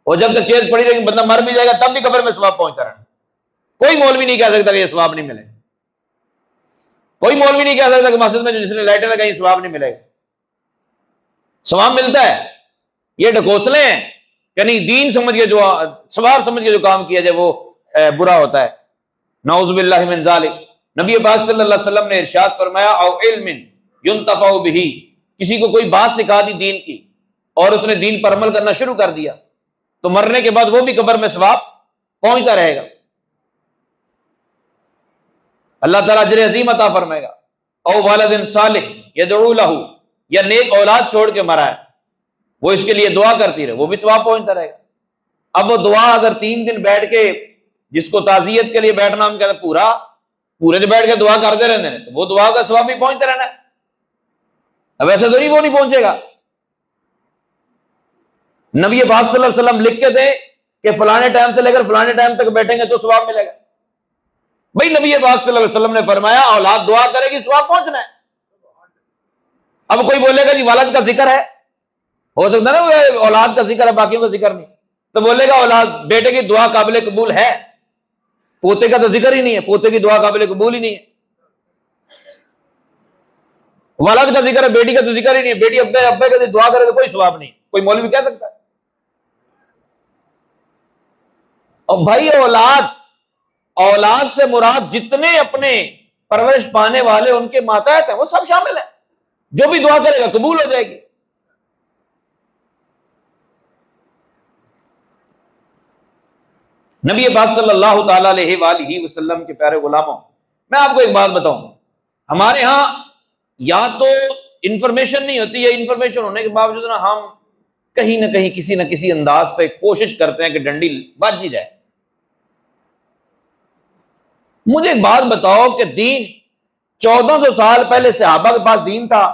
اور جب تک چیئرز پڑی رہے گی بندہ مر بھی جائے گا تب بھی قبر میں ثواب پہنچتا رہنا۔ کوئی مولوی نہیں کہہ سکتا کہ یہ ثواب نہیں ملے، کوئی مولوی نہیں کہہ سکتا کہ مسجد میں جس نے لائٹیں لگائی ثواب نہیں ملے گا، ثواب ملتا ہے۔ یہ ڈھکوسلے ہیں کہ نہیں، دین سمجھ کے جو ثواب سمجھ کے جو کام کیا جائے وہ برا ہوتا ہے، نعوذ باللہ من ذالک۔ نبی پاک صلی اللہ علیہ وسلم نے ارشاد فرمایا، او علم ينتفع به، کسی کو کوئی بات سکھا دی دین کی اور اس نے دین پر عمل کرنا شروع کر دیا تو مرنے کے بعد وہ بھی قبر میں ثواب پہنچتا رہے گا، اللہ تعالیٰ اجر عظیم عطا فرمائے گا۔ او والد صالح یدعو لہ، یا نیک اولاد چھوڑ کے مرا ہے، وہ اس کے لیے دعا کرتی رہے، وہ بھی ثواب پہنچتا رہے گا۔ اب وہ دعا اگر 3 دن بیٹھ کے، جس کو تعزیت کے لیے بیٹھنا ہم کہتے ہیں پورے دن بیٹھ کے دعا کرتے رہتے ہیں تو وہ دعا کا ثواب بھی پہنچتا رہنا ہے، اب ایسے تو نہیں وہ نہیں پہنچے گا۔ نبی پاک صلی اللہ علیہ وسلم لکھ کے دیں کہ فلانے ٹائم سے لے کر فلانے ٹائم تک بیٹھیں گے تو ثواب ملے گا، بھائی نبی پاک صلی اللہ علیہ وسلم نے فرمایا اولاد دعا کرے گی ثواب پہنچنا ہے۔ اب کوئی بولے گا جی والد کا ذکر ہے، ہو سکتا ہے نا اولاد کا ذکر ہے باقیوں کا ذکر نہیں، تو بولے گا اولاد بیٹے کی دعا قابل قبول ہے، پوتے کا تو ذکر ہی نہیں ہے، پوتے کی دعا قابل قبول ہی نہیں ہے۔ والد کا ذکر ہے، بیٹی کا تو ذکر ہی نہیں ہے، بیٹی ابے کا دعا کرے تو کوئی ثواب نہیں، کوئی مولوی کہہ سکتا ہے؟ اور بھائی اولاد سے مراد جتنے اپنے پرورش پانے والے ان کے ماتحت ہیں وہ سب شامل ہیں، جو بھی دعا کرے گا قبول ہو جائے گی۔ نبی پاک صلی اللہ تعالی علیہ وآلہ وسلم کے پیارے غلاموں، میں آپ کو ایک بات بتاؤں، ہمارے ہاں یا تو انفارمیشن نہیں ہوتی، یا انفارمیشن ہونے کے باوجود نا ہم کہیں نہ کہیں کسی نہ کسی انداز سے کوشش کرتے ہیں کہ ڈنڈی بج ہی جائے۔ مجھے ایک بات بتاؤ کہ دین 1400 سال پہلے صحابہ کے پاس دین تھا،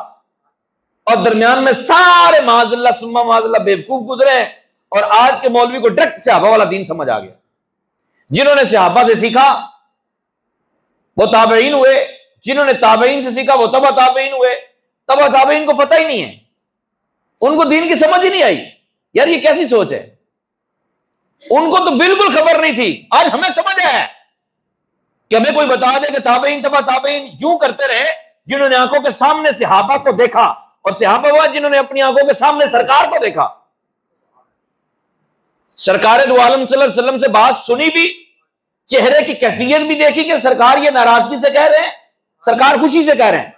اور درمیان میں سارے معاذ اللہ ثم معاذ اللہ بیوقوف گزرے ہیں، اور آج کے مولوی کو ڈائریکٹ صحابہ والا دین سمجھ آ گیا۔ جنہوں نے صحابہ سے سیکھا وہ تابعین ہوئے، جنہوں نے تابعین سے سیکھا وہ تبع تابعین ہوئے۔ تبع تابعین کو پتہ ہی نہیں ہے، ان کو دین کی سمجھ ہی نہیں آئی۔ یار یہ کیسی سوچ ہے؟ ان کو تو بالکل خبر نہیں تھی، آج ہمیں سمجھ آیا کہ ہمیں کوئی بتا دے کہ تابعین تبع تابعین یوں کرتے رہے جنہوں نے آنکھوں کے سامنے صحابہ کو دیکھا، اور صحابہ وہ جنہوں نے اپنی آنکھوں کے سامنے سرکار کو دیکھا۔ سرکار دو عالم صلی اللہ علیہ وسلم سے بات سنی بھی، چہرے کی کیفیت بھی دیکھی کہ سرکار یہ ناراضگی سے کہہ رہے ہیں، سرکار خوشی سے کہہ رہے ہیں۔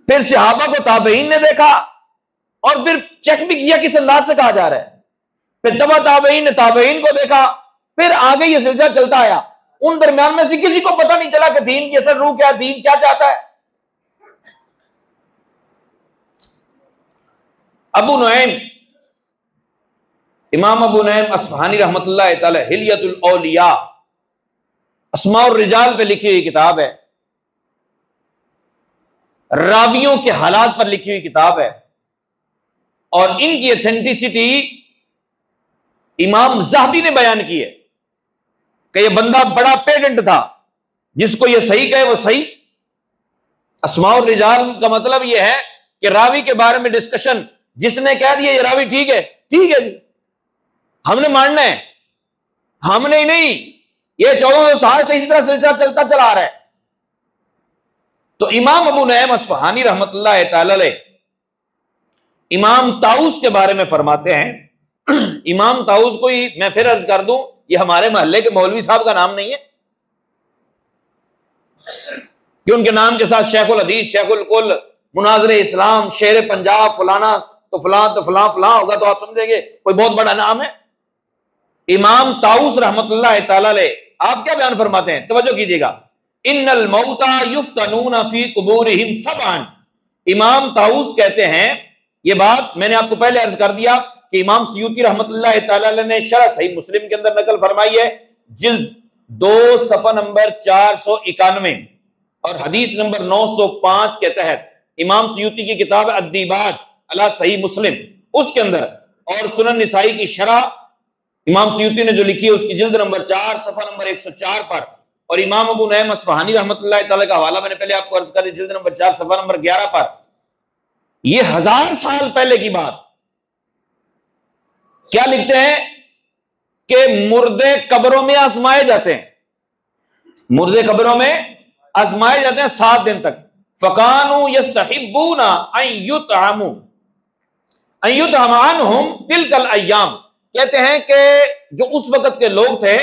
پھر صحابہ کو تابعین نے دیکھا، اور پھر چیک بھی کیا کس انداز سے کہا جا رہا ہے۔ پھر تبع تابعین نے تابعین کو دیکھا، پھر آگے یہ سلسلہ چلتا آیا۔ ان درمیان میں سے کسی کو پتہ نہیں چلا کہ دین کی اصل روح کیا، دین کیا چاہتا ہے۔ ابو نعیم، امام ابو نعیم اصفہانی رحمۃ اللہ تعالی، حلیۃ الاولیاء، اسماء الرجال پہ لکھی ہوئی کتاب ہے، راویوں کے حالات پر لکھی ہوئی کتاب ہے، اور ان کی ایتھینٹسٹی امام زاہبی نے بیان کی ہے کہ یہ بندہ بڑا پیڈنٹ تھا، جس کو یہ صحیح کہے وہ صحیح۔ اسماء الرجال کا مطلب یہ ہے کہ راوی کے بارے میں ڈسکشن، جس نے کہہ دیا یہ راوی ٹھیک ہے، ٹھیک ہے جی، ہم نے ماننا ہے، ہم نے نہیں، یہ 1400 سال سے اسی طرح سلسلہ چلتا چلا آ رہا ہے۔ تو امام ابو نعیم اصفہانی رحمۃ اللہ تعالی علیہ امام طاؤس کے بارے میں فرماتے ہیں، امام طاؤس کو ہی میں پھر عرض کر دوں، یہ ہمارے محلے کے مولوی صاحب کا نام نہیں ہے کہ ان کے نام کے ساتھ شیخ الحدیث، شیخ الکل، مناظر اسلام، شیر پنجاب، فلانا تو فلاں تو فلاں فلاں ہوگا تو آپ سمجھیں گے کوئی بہت بڑا نام ہے۔ امام طاؤس رحمۃ اللہ تعالی علیہ آپ کیا بیان فرماتے ہیں، توجہ کیجیے گا، ان الموتى یفتنون فی قبورہم سبعا۔ امام طاؤس کہتے ہیں، یہ بات میں نے آپ کو پہلے عرض کر دیا کہ امام سیوطی رحمۃ اللہ تعالی علیہ نے شرح صحیح مسلم کے اندر نقل فرمائی ہے، جلد 2 صفحہ نمبر 491 اور حدیث نمبر 905 کے تحت امام سیوطی کی کتاب الدیباج علی صحیح مسلم، اس کے اندر، اور سنن نسائی کی شرح امام سیوطی نے جو لکھی ہے اس کی جلد نمبر 4 صفحہ نمبر 104 پر، اور امام ابو نعیم اصفہانی رحمۃ اللہ تعالی کا حوالہ میں نے پہلے آپ کو عرض کر دی جلد نمبر 4 صفحہ نمبر 11 پر۔ یہ 1000 سال پہلے کی بات، کیا لکھتے ہیں کہ مردے قبروں میں آزمائے جاتے ہیں، مردے قبروں میں آزمائے جاتے ہیں 7 دن تک۔ فَكَانُوا يَسْتَحِبُّونَ أَن يُطْعَمَ عَنْهُمْ تِلْكَ الْأَيَّامِ، کہتے ہیں کہ جو اس وقت کے لوگ تھے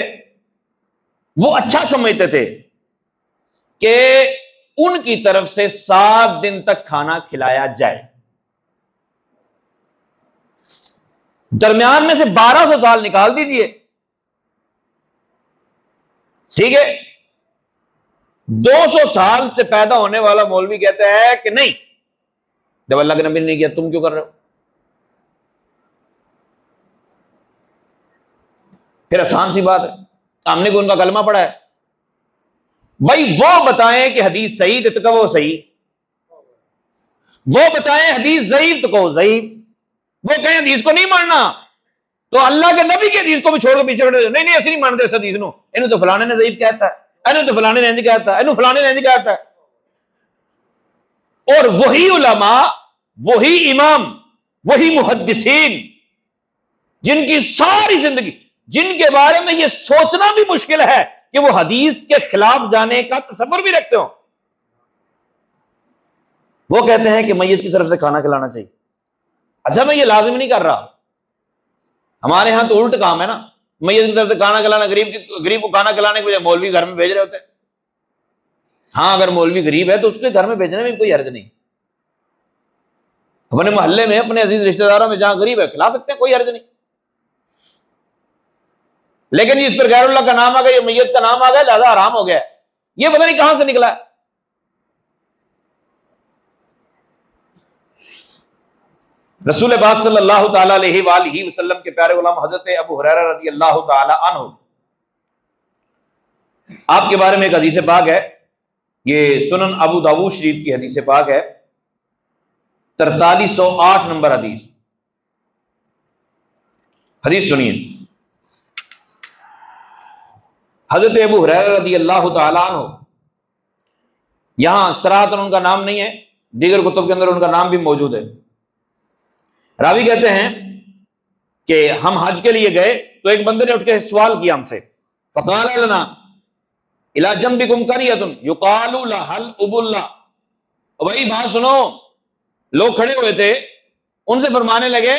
وہ اچھا سمجھتے تھے کہ ان کی طرف سے 7 دن تک کھانا کھلایا جائے۔ درمیان میں سے 1200 سال نکال دیجئے، ٹھیک ہے، 200 سال سے پیدا ہونے والا مولوی کہتا ہے کہ نہیں، جب اللہ کے نبی نے نہیں کیا تم کیوں کر رہے ہو؟ پھر آسان سی بات ہے، ہم نے کوئی ان کا کلمہ پڑھا ہے؟ بھائی وہ بتائیں کہ حدیث صحیح تو کہو صحیح، وہ بتائیں حدیث ضعیف تو کہو ضعیف، وہ کہیں حدیث کو نہیں ماننا تو اللہ کے نبی کی حدیث کو بھی چھوڑ کے پیچھے کھڑے نہیں نہیں ایسے نہیں مانتے اس حدیث نو، انہوں تو فلانے نے ضعیف کہتا ہے، انہوں تو فلانے نے انج کہتا ہے، انہوں فلانے نے انج کہتا ہے۔ اور وہی علماء، وہی امام، وہی محدثین جن کی ساری زندگی، جن کے بارے میں یہ سوچنا بھی مشکل ہے کہ وہ حدیث کے خلاف جانے کا تصور بھی رکھتے ہوں، وہ کہتے ہیں کہ میت کی طرف سے کھانا کھلانا چاہیے۔ اچھا میں یہ لازم نہیں کر رہا، ہمارے ہاں تو الٹ کام ہے نا، میت کی طرف سے کھانا کھلانا، غریب کو کھانا کھلانے کے بجائے مولوی گھر میں بھیج رہے ہوتے ہیں۔ ہاں اگر مولوی غریب ہے تو اس کے گھر میں بھیجنے میں کوئی حرج نہیں، اپنے محلے میں اپنے عزیز رشتہ داروں میں جہاں غریب ہے کھلا سکتے ہیں، کوئی حرج نہیں۔ لیکن اس پر غیر اللہ کا نام آ گیا، یہ میت کا نام آ گیا، لہذا حرام ہو گیا، یہ پتہ نہیں کہاں سے نکلا ہے۔ رسول پاک صلی اللہ تعالی علیہ وآلہ وسلم کے پیارے غلام حضرت ابو ہریرہ رضی اللہ تعالی عنہ، آپ کے بارے میں ایک حدیث پاک ہے یہ سنن ابو داؤد شریف کی حدیث پاک ہے، 4308 نمبر حدیث۔ حدیث سنیے، حضرت ابو ہریرہ رضی اللہ تعالیٰ عنہ، یہاں صراحتاً ان کا نام نہیں ہے، دیگر کتب کے اندر ان کا نام بھی موجود ہے۔ راوی کہتے ہیں کہ ہم حج کے لیے گئے تو ایک بندے نے اٹھ کے سوال کیا ہم سے، فقال لنا الی جنبکم قریۃ یقال لها الابلہ۔ بھائی بات سنو، لوگ کھڑے ہوئے تھے، ان سے فرمانے لگے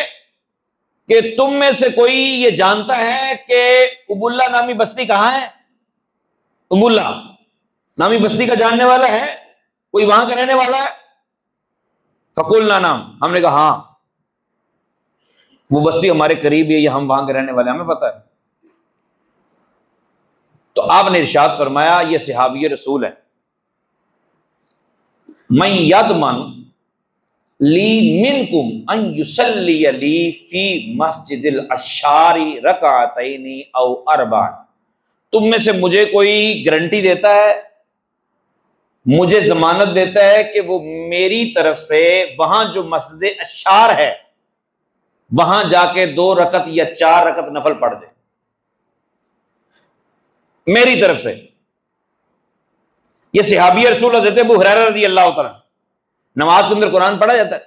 کہ تم میں سے کوئی یہ جانتا ہے کہ ابلہ نامی بستی کہاں ہے؟ ابلہ نامی بستی کا جاننے والا ہے؟ کوئی وہاں کا رہنے والا ہے؟ فقلنا نعم، ہم نے کہا ہاں، وہ بستی ہمارے قریب ہے، یہ ہم وہاں کے رہنے والے، ہمیں پتہ ہے۔ تو آپ نے ارشاد فرمایا، یہ صحابی رسول ہے، من یضمن لی منکم ان یصلی لی فی مسجد الاشعار رکعتین او اربع، تم میں سے مجھے کوئی گارنٹی دیتا ہے، مجھے ضمانت دیتا ہے کہ وہ میری طرف سے وہاں جو مسجد اشعار ہے وہاں جا کے 2 رکعت یا 4 رکعت نفل پڑھ دے میری طرف سے۔ یہ صحابی رسول حضرت ابو ہریرہ رضی اللہ تعالیٰ، نماز کے اندر قرآن پڑھا جاتا ہے؟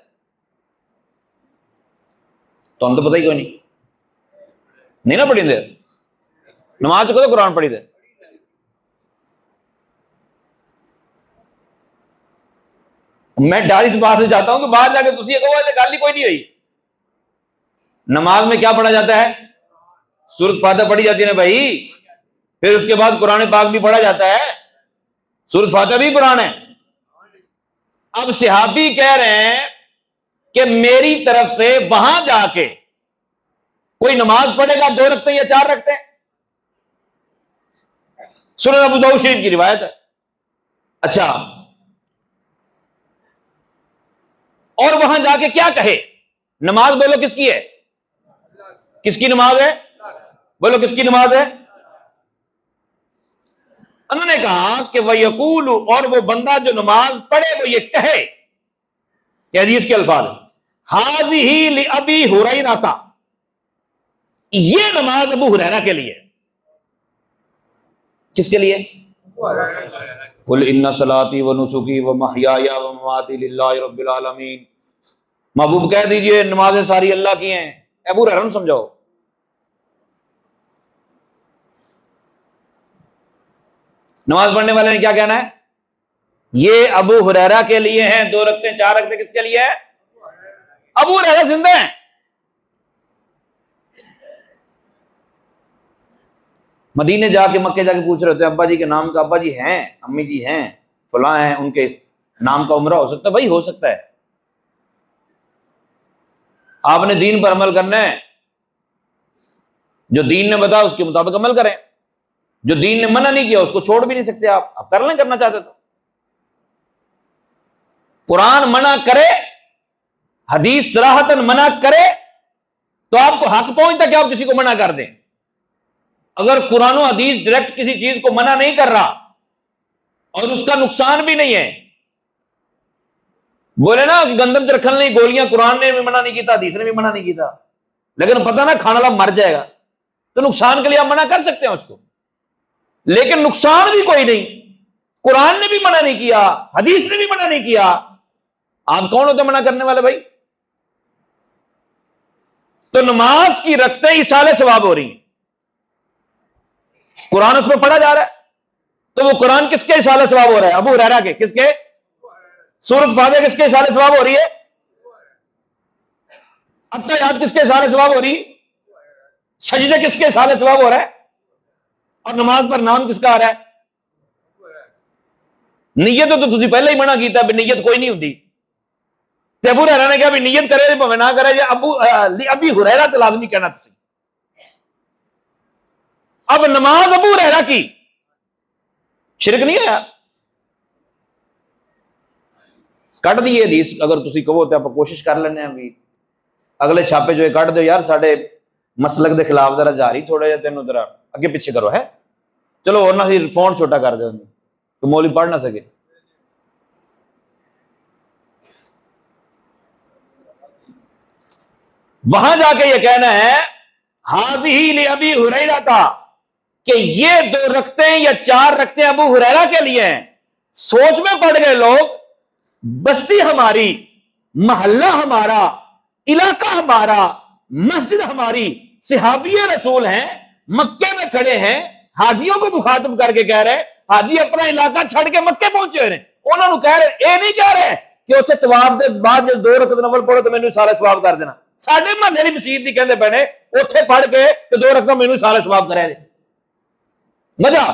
تو ہم تو پتہ ہی کوئی نہیں نا پڑھی دے، نماز کو تو قرآن پڑھی دے۔ میں ڈاری سے بات سے چاہتا ہوں کہ باہر جا کے تسی یہ کہو گل ہی کوئی نہیں ہوئی۔ نماز میں کیا پڑھا جاتا ہے؟ سورۃ فاتحہ پڑھی جاتی ہے نا بھائی، پھر اس کے بعد قرآن پاک بھی پڑھا جاتا ہے، سورۃ فاتحہ بھی قرآن ہے۔ اب صحابی کہہ رہے ہیں کہ میری طرف سے وہاں جا کے کوئی نماز پڑھے گا 2 رکعتیں یا 4 رکعتیں، سنن ابو داؤد شریف کی روایت ہے۔ اچھا، اور وہاں جا کے کیا کہے؟ نماز بولو کس کی ہے؟ کس کی نماز ہے؟ بولو کس کی نماز ہے؟ انہوں نے کہا کہ وَيَقُولُ، اور وہ بندہ جو نماز پڑھے وہ یہ کہے، کہ حدیث کے الفاظ هَذِهِ لِأَبِي هُرَيْرَةَ، یہ نماز ابو ہریرہ کے لیے۔ کس کے لیے؟ قُلْ إِنَّ صَلَاتِي وَنُسُكِي وَمَحْيَايَ وَمَمَاتِي لِلَّهِ رَبِّ الْعَالَمِينَ، محبوب کہہ دیجئے نمازیں ساری اللہ کی ہیں۔ ابو ہریرہ سمجھاؤ، نماز پڑھنے والے نے کیا کہنا ہے؟ یہ ابو ہریرہ کے لیے ہیں، 2 رکعتیں 4 رکعتیں کس کے لیے ہیں؟ ابو ہریرہ زندہ ہیں۔ مدینے جا کے مکے جا کے پوچھ رہے ہوتے ہیں ابا جی کے نام کا، ابا جی ہیں، امی جی ہیں، فلاں ہیں، ان کے نام کا عمرہ ہو سکتا ہے؟ بھائی ہو سکتا ہے، آپ نے دین پر عمل کرنا ہے، جو دین نے بتایا اس کے مطابق عمل کریں، جو دین نے منع نہیں کیا اس کو چھوڑ بھی نہیں سکتے آپ کر لیں، کرنا چاہتے تو۔ قرآن منع کرے، حدیث صراحتاً منع کرے تو آپ کو حق پہنچتا کہ آپ کسی کو منع کر دیں۔ اگر قرآن و حدیث ڈائریکٹ کسی چیز کو منع نہیں کر رہا اور اس کا نقصان بھی نہیں ہے، بولے نا کہ گندم چ رکھنے گولیاں قرآن نے بھی منع نہیں کیتا، حدیث نے بھی منع نہیں کیتا، لیکن پتہ نا کھانا والا مر جائے گا تو نقصان کے لیے آپ منع کر سکتے ہیں اس کو، لیکن نقصان بھی کوئی نہیں، قرآن نے بھی منع نہیں کیا، حدیث نے بھی منع نہیں کیا، آپ کون ہوتے منع کرنے والے بھائی؟ تو نماز کی رکعتیں ایصال ثواب ہو رہی ہیں، قرآن اس میں پڑھا جا رہا ہے، تو وہ قرآن کس کے ایصال ثواب ہو رہا ہے؟ ابو ہریرہ کے۔ کس کے؟ سورۃ فاتحہ کس کے ایصال ثواب ہو رہی ہے؟ التحیات کس کے ایصال ثواب ہو رہی ہے؟ سجدے کس کے ایصال ثواب ہو رہا ہے؟ اور نماز پر نام کس کا آ رہا ہے؟ نیت تو تسی پہلے ہی منع کیتا ہے، نیت کوئی نہیں ہوتی، تے ابو ہریرہ نے کہا بھی نیت کرے بھاوے نہ کرے، ابی ہریرہ تے لازمی کہنا تسی۔ اب نماز ابو ہریرہ کی، شرک نہیں ہے، کٹ دیئے حدیث، اگر تسی کہو تے آپ کوشش کر لینے ہیں بھی اگلے چھاپے جو کٹ دو یار ساڈے مسلک دے خلاف، ذرا جاری تھوڑا جہا تینوں ذرا اگے پیچھے کرو ہے، چلو اور نہ فون چھوٹا کر دو کہ مولوی پڑھ نہ سکے۔ وہاں جا کے یہ کہنا ہے حاضی لابی ہریرہ کا کہ یہ 2 رکعتیں یا 4 رکعتیں ابو ہریرہ کے لیے ہیں. سوچ میں پڑ گئے لوگ، بستی ہماری، محلہ ہمارا، علاقہ ہمارا، مسجد ہماری، صحابی رسول ہیں، مکے میں کھڑے ہیں، حاجیوں کو مخاطب کر کے کہہ رہے حاجی اپنا علاقہ چھڑ کے مکے پہنچے رہے. انہوں نے کہہ رہے اے نہیں کہہ رہے کہ اتنے طواف دے بعد جب 2 رکعت نفل پڑھو تو مینوں سارے ثواب کر دینا. ساڈے محلے دی مسجد نہیں کہندے پے نے اوتھے پڑھ کے کہ 2 رکعت مینوں سارے ثواب کرے دے. مزہ.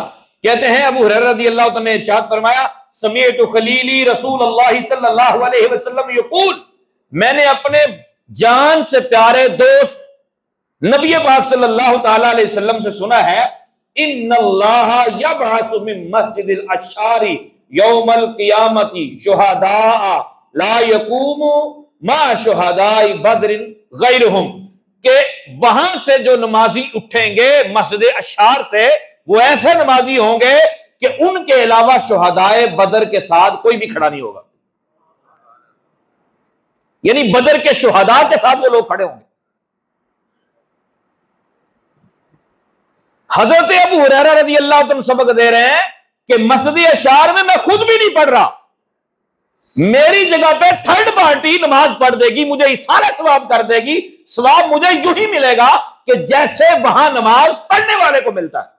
کہتے ہیں ابو ہریرہ رضی اللہ عنہ نے ارشاد فرمایا سمعت خلیلی رسول اللہ صلی اللہ علیہ وسلم یقول، میں نے اپنے جان سے پیارے دوست نبی پاک صلی اللہ تعالی علیہ وسلم سے سنا ہے ان اللہ یبعث من مسجد الاشعار یوم القیامت شہداء لا یقوم مع شہداء بدر غیرہم، کہ وہاں سے جو نمازی اٹھیں گے مسجد اشعار سے وہ ایسے نمازی ہوں گے کہ ان کے علاوہ شہدائے بدر کے ساتھ کوئی بھی کھڑا نہیں ہوگا. یعنی بدر کے شہداء کے ساتھ وہ لوگ کھڑے ہوں گے. حضرت ابو ہریرہ رضی اللہ عنہ سبق دے رہے ہیں کہ مسجد اشعار میں خود بھی نہیں پڑھ رہا، میری جگہ پہ تھرڈ پارٹی نماز پڑھ دے گی، مجھے سارے ثواب کر دے گی. ثواب مجھے یوں ہی ملے گا کہ جیسے وہاں نماز پڑھنے والے کو ملتا ہے.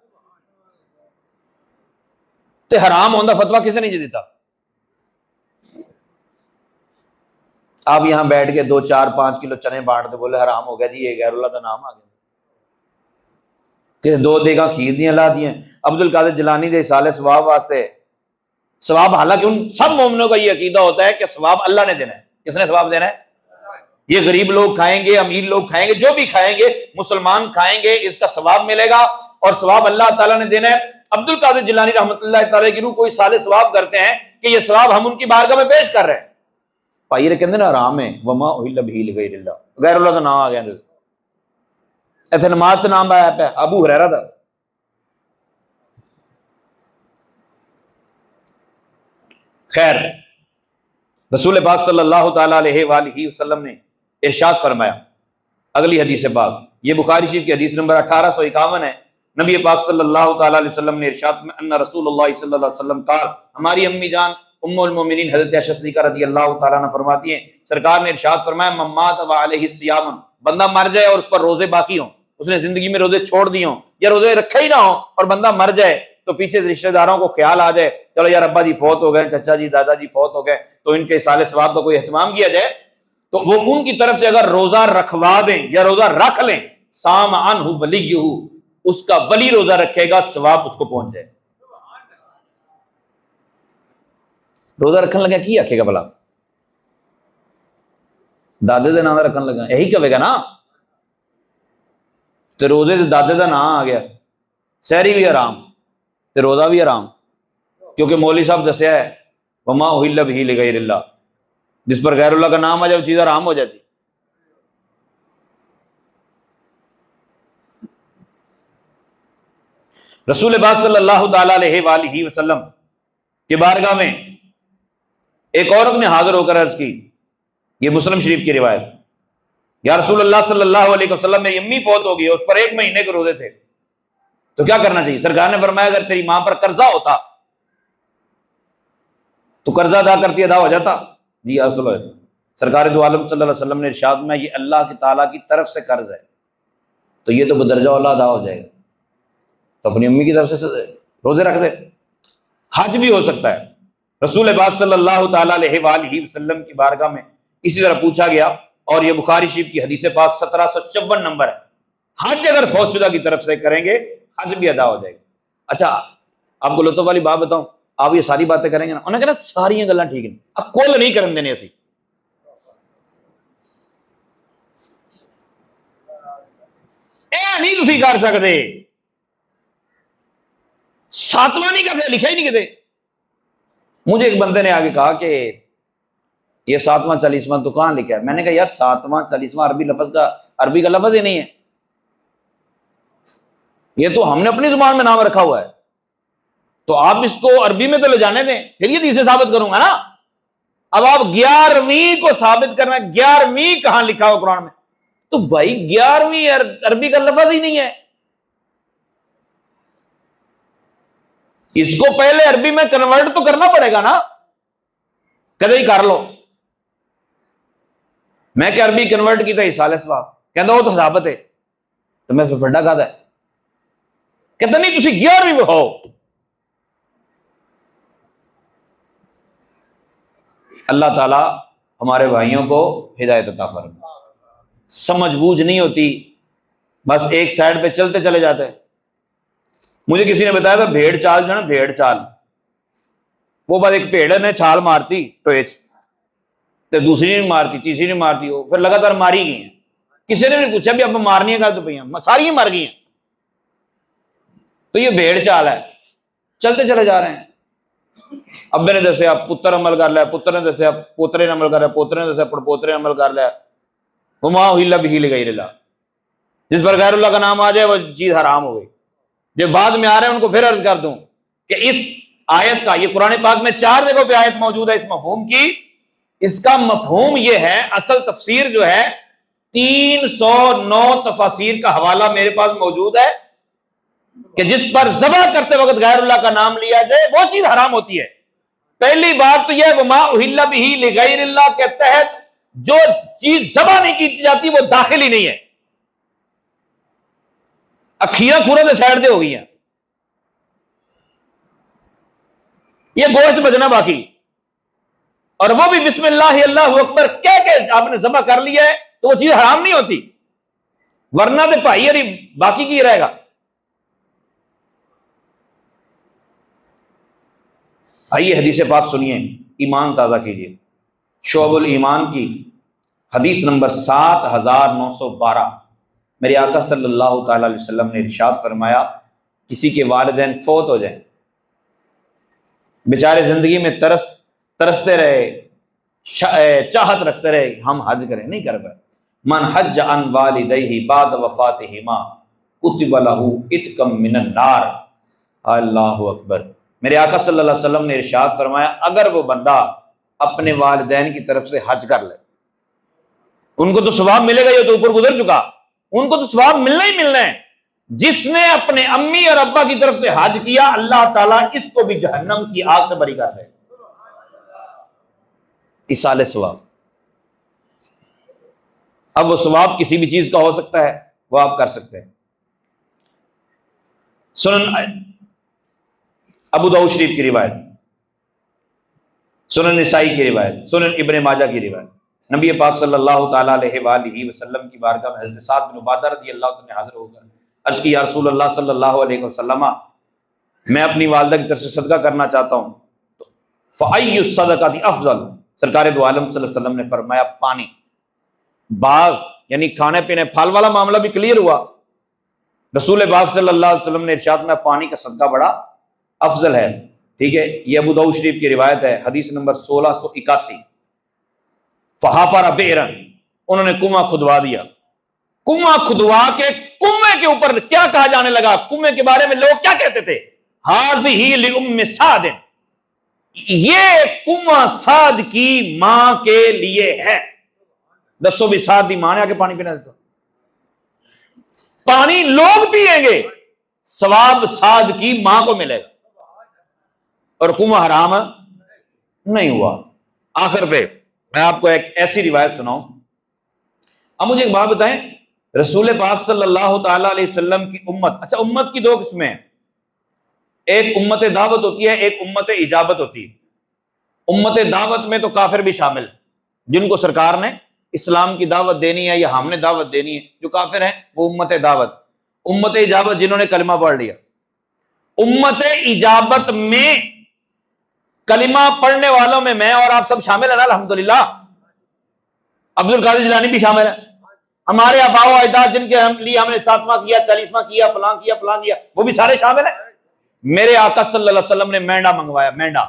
تے حرام ہوندہ فتویٰ کسے نہیں دیتا؟ آپ یہاں بیٹھ کے 2 4 5 کلو چنے بانٹ دے بولے حرام ہو گیا جی، یہ غیر اللہ کا نام آ گیا. کہ 2 دیگاں کھیر دیاں لا دیاں. عبد القادر جیلانی دے اصالہ ثواب واسطے ثواب، حالانکہ ان سب مومنوں کا یہ عقیدہ ہوتا ہے کہ ثواب اللہ نے دینا ہے. کس نے ثواب دینا ہے؟ یہ غریب لوگ کھائیں گے، امیر لوگ کھائیں گے، جو بھی کھائیں گے، مسلمان کھائیں گے، اس کا ثواب ملے گا اور ثواب اللہ تعالیٰ نے دینا ہے. عبد القادر جیلانی رحمۃ اللہ تعالیٰ کی روح کوئی صالح ثواب کرتے ہیں کہ یہ ثواب ہم ان کی بارگاہ میں پیش کر رہے ہیں. بھائی یہ کہتے ہیں نا حرام ہے، وما اہل بہ لغیر اللہ، غیر اللہ کا نام آ گیا. ایتھے نماز کا نام آیا پہ ابو ہریرہ دا. خیر، رسول پاک صلی اللہ تعالی علیہ وآلہ وسلم نے ارشاد فرمایا، اگلی حدیث پاک یہ بخاری شریف کی حدیث نمبر 1851 ہے. نبی پاک صلی اللہ تعالی علیہ وسلم نے ارشاد میں ان رسول اللہ صلی اللہ علیہ وسلم قال، ہماری امی جان ام المومنین حضرت عائشہ صدیقہ رضی اللہ تعالیٰ عنہ فرماتی ہیں سرکار نے ارشاد فرمایا من مات وعلیہ الصیام، بندہ مر جائے اور اس پر روزے باقی ہوں، اس نے زندگی میں روزے چھوڑ دیے ہوں یا روزے رکھے ہی نہ ہوں اور بندہ مر جائے تو پیچھے رشتہ داروں کو خیال آ جائے چلو یار ابا جی فوت ہو گئے، چچا جی دادا جی فوت ہو گئے تو ان کے اصالہ ثواب کا کوئی اہتمام کیا جائے، تو وہ ان کی طرف سے اگر روزہ رکھوا دیں یا روزہ رکھ لیں صام عنہ ولیہ، اس کا ولی روزہ رکھے گا ثواب اس کو پہنچ جائے. روزہ رکھن لگا کی آکھے گا بھلا؟ دادے دے نام رکھن لگا یہی کہے گا نا. تو روزے سے دادے دا نام آ گیا، سحری بھی حرام تے روزہ بھی حرام، کیونکہ مولوی صاحب دسیا ہے وما اہل بہ لغیر اللہ، جس پر غیر اللہ کا نام آ جائے وہ چیز حرام ہو جاتی. رسول پاک صلی اللہ تعالی علیہ وآلہ وسلم کی بارگاہ میں ایک عورت نے حاضر ہو کر عرض کی، یہ مسلم شریف کی روایت، یا رسول اللہ صلی اللہ علیہ وسلم میری امی فوت ہو گئی، اس پر 1 مہینے کے روزے تھے، تو کیا کرنا چاہیے؟ سرکار نے فرمایا اگر تیری ماں پر قرضہ ہوتا تو قرضہ ادا کرتی ادا ہو جاتا. جی اصل ہے. سرکار دو عالم صلی اللہ علیہ وسلم نے ارشاد میں یہ اللہ کی تعالیٰ کی طرف سے قرض ہے تو یہ تو بدرجہ اولا ادا ہو جائے گا، تو اپنی امی کی طرف سے روزے رکھ دے. حج بھی ہو سکتا ہے. رسول پاک صلی اللہ تعالیٰ علیہ وآلہ وسلم کی بارگاہ میں اسی طرح پوچھا گیا اور یہ بخاری شریف کی حدیث پاک 1754 نمبر ہے. حج اگر فوت شدہ کی طرف سے کریں گے حج بھی ادا ہو جائے گا. اچھا آپ کو لطف والی بات بتاؤں، آپ یہ ساری باتیں کریں گے نا، انہوں نے کہنا ساری گلاں ٹھیک نہیں، اب کل نہیں کرن دینے اسی. اے نہیں تسی کر سکتے، 7واں نہیں کرتے، لکھا ہی نہیں کہتے. مجھے ایک بندے نے آگے کہا کہ یہ 7واں 40واں تو کہاں لکھا ہے؟ میں نے کہا یار 7واں 40واں عربی کا لفظ ہی نہیں ہے، یہ تو ہم نے اپنی زبان میں نام رکھا ہوا ہے، تو آپ اس کو عربی میں تو لے جانے دیں، پھر یہ اسے ثابت کروں گا نا. اب آپ 11ویں کو ثابت کرنا، 11ویں کہاں لکھا ہو قرآن میں؟ تو بھائی 11ویں عربی کا لفظ ہی نہیں ہے، اس کو پہلے عربی میں کنورٹ تو کرنا پڑے گا نا، کدے ہی کر لو۔ میں کہ عربی کنورٹ کی تھا ایصال ثواب، کہتا وہ تو ثابت ہے، تو میں پھر بڑا کہتا ہے، کہتا نہیں تسی 11ویں میں ہو۔ اللہ تعالی ہمارے بھائیوں کو ہدایت عطا فرمائے۔ سمجھ بوجھ نہیں ہوتی، بس ایک سائڈ پہ چلتے چلے جاتے۔ مجھے کسی نے بتایا تھا بھیڑ چال جو ہے نا، بھیڑ چال، وہ بات ایک بھیڑ نے چھال مارتی ٹویچ، تو دوسری نہیں مارتی، تیسری نہیں مارتی، وہ پھر لگاتار ماری گئی ہیں۔ کسی نے نہیں پوچھا بھی اب مارنی ہے تو پہ ساری مر گئی ہیں۔ تو یہ بھیڑ چال ہے، چلتے چلے جا رہے ہیں۔ ابے نے دسیا پتر عمل کر لیا، پتر نے دسیا پوترے نے عمل کر لیا، پوترے نے دسیا پڑپوترے نے عمل کر لیا۔ وما اہل بہ لغیر اللہ، جس پر غیر اللہ کا نام آ جائے وہ چیز حرام ہو گئی۔ جو بعد میں آ رہے ہیں ان کو پھر عرض کر دوں کہ اس آیت کا، یہ قرآن پاک میں 4 جگہوں پہ آیت موجود ہے اس مفہوم کی، اس کا مفہوم یہ ہے، اصل تفسیر جو ہے 309 تفاسیر کا حوالہ میرے پاس موجود ہے کہ جس پر ذبح کرتے وقت غیر اللہ کا نام لیا جائے وہ چیز حرام ہوتی ہے۔ پہلی بات تو یہ وما اہل بہ لغیر اللہ کے تحت جو چیز ذبح نہیں کی جاتی وہ داخل ہی نہیں ہے، اکھیاں کھورے دے سائڈ دے ہو گئی ہیں، یہ گوشت بچنا باقی، اور وہ بھی بسم اللہ اللہ اکبر کہہ کے آپ نے ذبح کر لیا ہے تو وہ چیز حرام نہیں ہوتی، ورنہ تو بھائی اری باقی کی رہے گا۔ آئیے حدیث پاک سنیے، ایمان تازہ کیجیے۔ شعب الایمان کی حدیث نمبر 7912، میرے آقا صلی اللہ تعالی علیہ وسلم نے ارشاد فرمایا، کسی کے والدین فوت ہو جائیں، بیچارے زندگی میں ترستے رہے، چاہت رکھتے رہے ہم حج کریں، نہیں کر پائے، من حج عن والدیہ بعد وفاتہما کتب لہ اتقم من النار۔ اللہ اکبر۔ میرے آقا صلی اللہ علیہ وسلم نے ارشاد فرمایا، اگر وہ بندہ اپنے والدین کی طرف سے حج کر لے، ان کو تو ثواب ملے گا، یہ تو اوپر گزر چکا، ان کو تو ثواب ملنا ہی ملنا ہے۔ جس نے اپنے امی اور ابا کی طرف سے حج کیا، اللہ تعالیٰ اس کو بھی جہنم کی آگ سے بری کر دے، ایصال ثواب۔ اب وہ ثواب کسی بھی چیز کا ہو سکتا ہے، وہ آپ کر سکتے ہیں۔ سنن ابو داؤد شریف کی روایت، سنن نسائی کی روایت، سنن ابن ماجہ کی روایت، نبی پاک صلی اللہ تعالی علیہ وآلہ وسلم کی بارگاہ میں حضرت سعد بن عبادہ رضی اللہ عنہ نے حاضر ہو کر عرض کی، یا رسول اللہ صلی اللہ علیہ وسلم، میں اپنی والدہ کی طرف سے صدقہ کرنا چاہتا ہوں، فأی الصدقۃ افضل؟ سرکار دو عالم صلی اللہ علیہ وسلم نے فرمایا پانی، باغ یعنی کھانے پینے پھل والا معاملہ بھی کلیئر ہوا۔ رسول پاک صلی اللہ علیہ وسلم نے ارشاد میں پانی کا صدقہ بڑا افضل ہے، ٹھیک ہے۔ یہ ابو داؤد شریف کی روایت ہے، حدیث نمبر 1681۔ فحفر بئرا، انہوں نے کنواں کھدوا دیا، کنواں کھدوا کے کنویں کے اوپر کیا کہا جانے لگا، کنویں کے بارے میں لوگ کیا کہتے تھے، ہذہ لأم سعد، یہ کنواں سعد کی ماں کے لیے ہے۔ دسو بھی سعد دی ماں نے آ کے پانی پینا دیتا، پانی لوگ پیئیں گے، ثواب سعد کی ماں کو ملے گا، اور کنواں حرام نہیں ہوا۔ آخر پہ میں آپ کو ایک ایسی روایت سناؤں۔ اب مجھے ایک بات بتائیں، رسول پاک صلی اللہ تعالی علیہ وسلم کی امت، اچھا امت کی 2 قسمیں ہیں، ایک امت دعوت ہوتی ہے، ایک امت اجابت ہوتی ہے۔ امت دعوت میں تو کافر بھی شامل، جن کو سرکار نے اسلام کی دعوت دینی ہے یا ہم نے دعوت دینی ہے، جو کافر ہیں وہ امت دعوت۔ امت اجابت جنہوں نے کلمہ پڑھ لیا۔ امت اجابت میں کلمہ پڑھنے والوں میں اور آپ سب شامل ہیں نا، الحمدللہ۔ عبد القادر جیلانی بھی شامل ہے، ہمارے آباء و اجداد جن کے لیے ہم نے 7واں کیا، 40واں کیا، فلاں کیا، فلاں کیا، وہ بھی سارے شامل ہیں۔ میرے آقا صلی اللہ علیہ وسلم نے مینڈا منگوایا، مینڈا،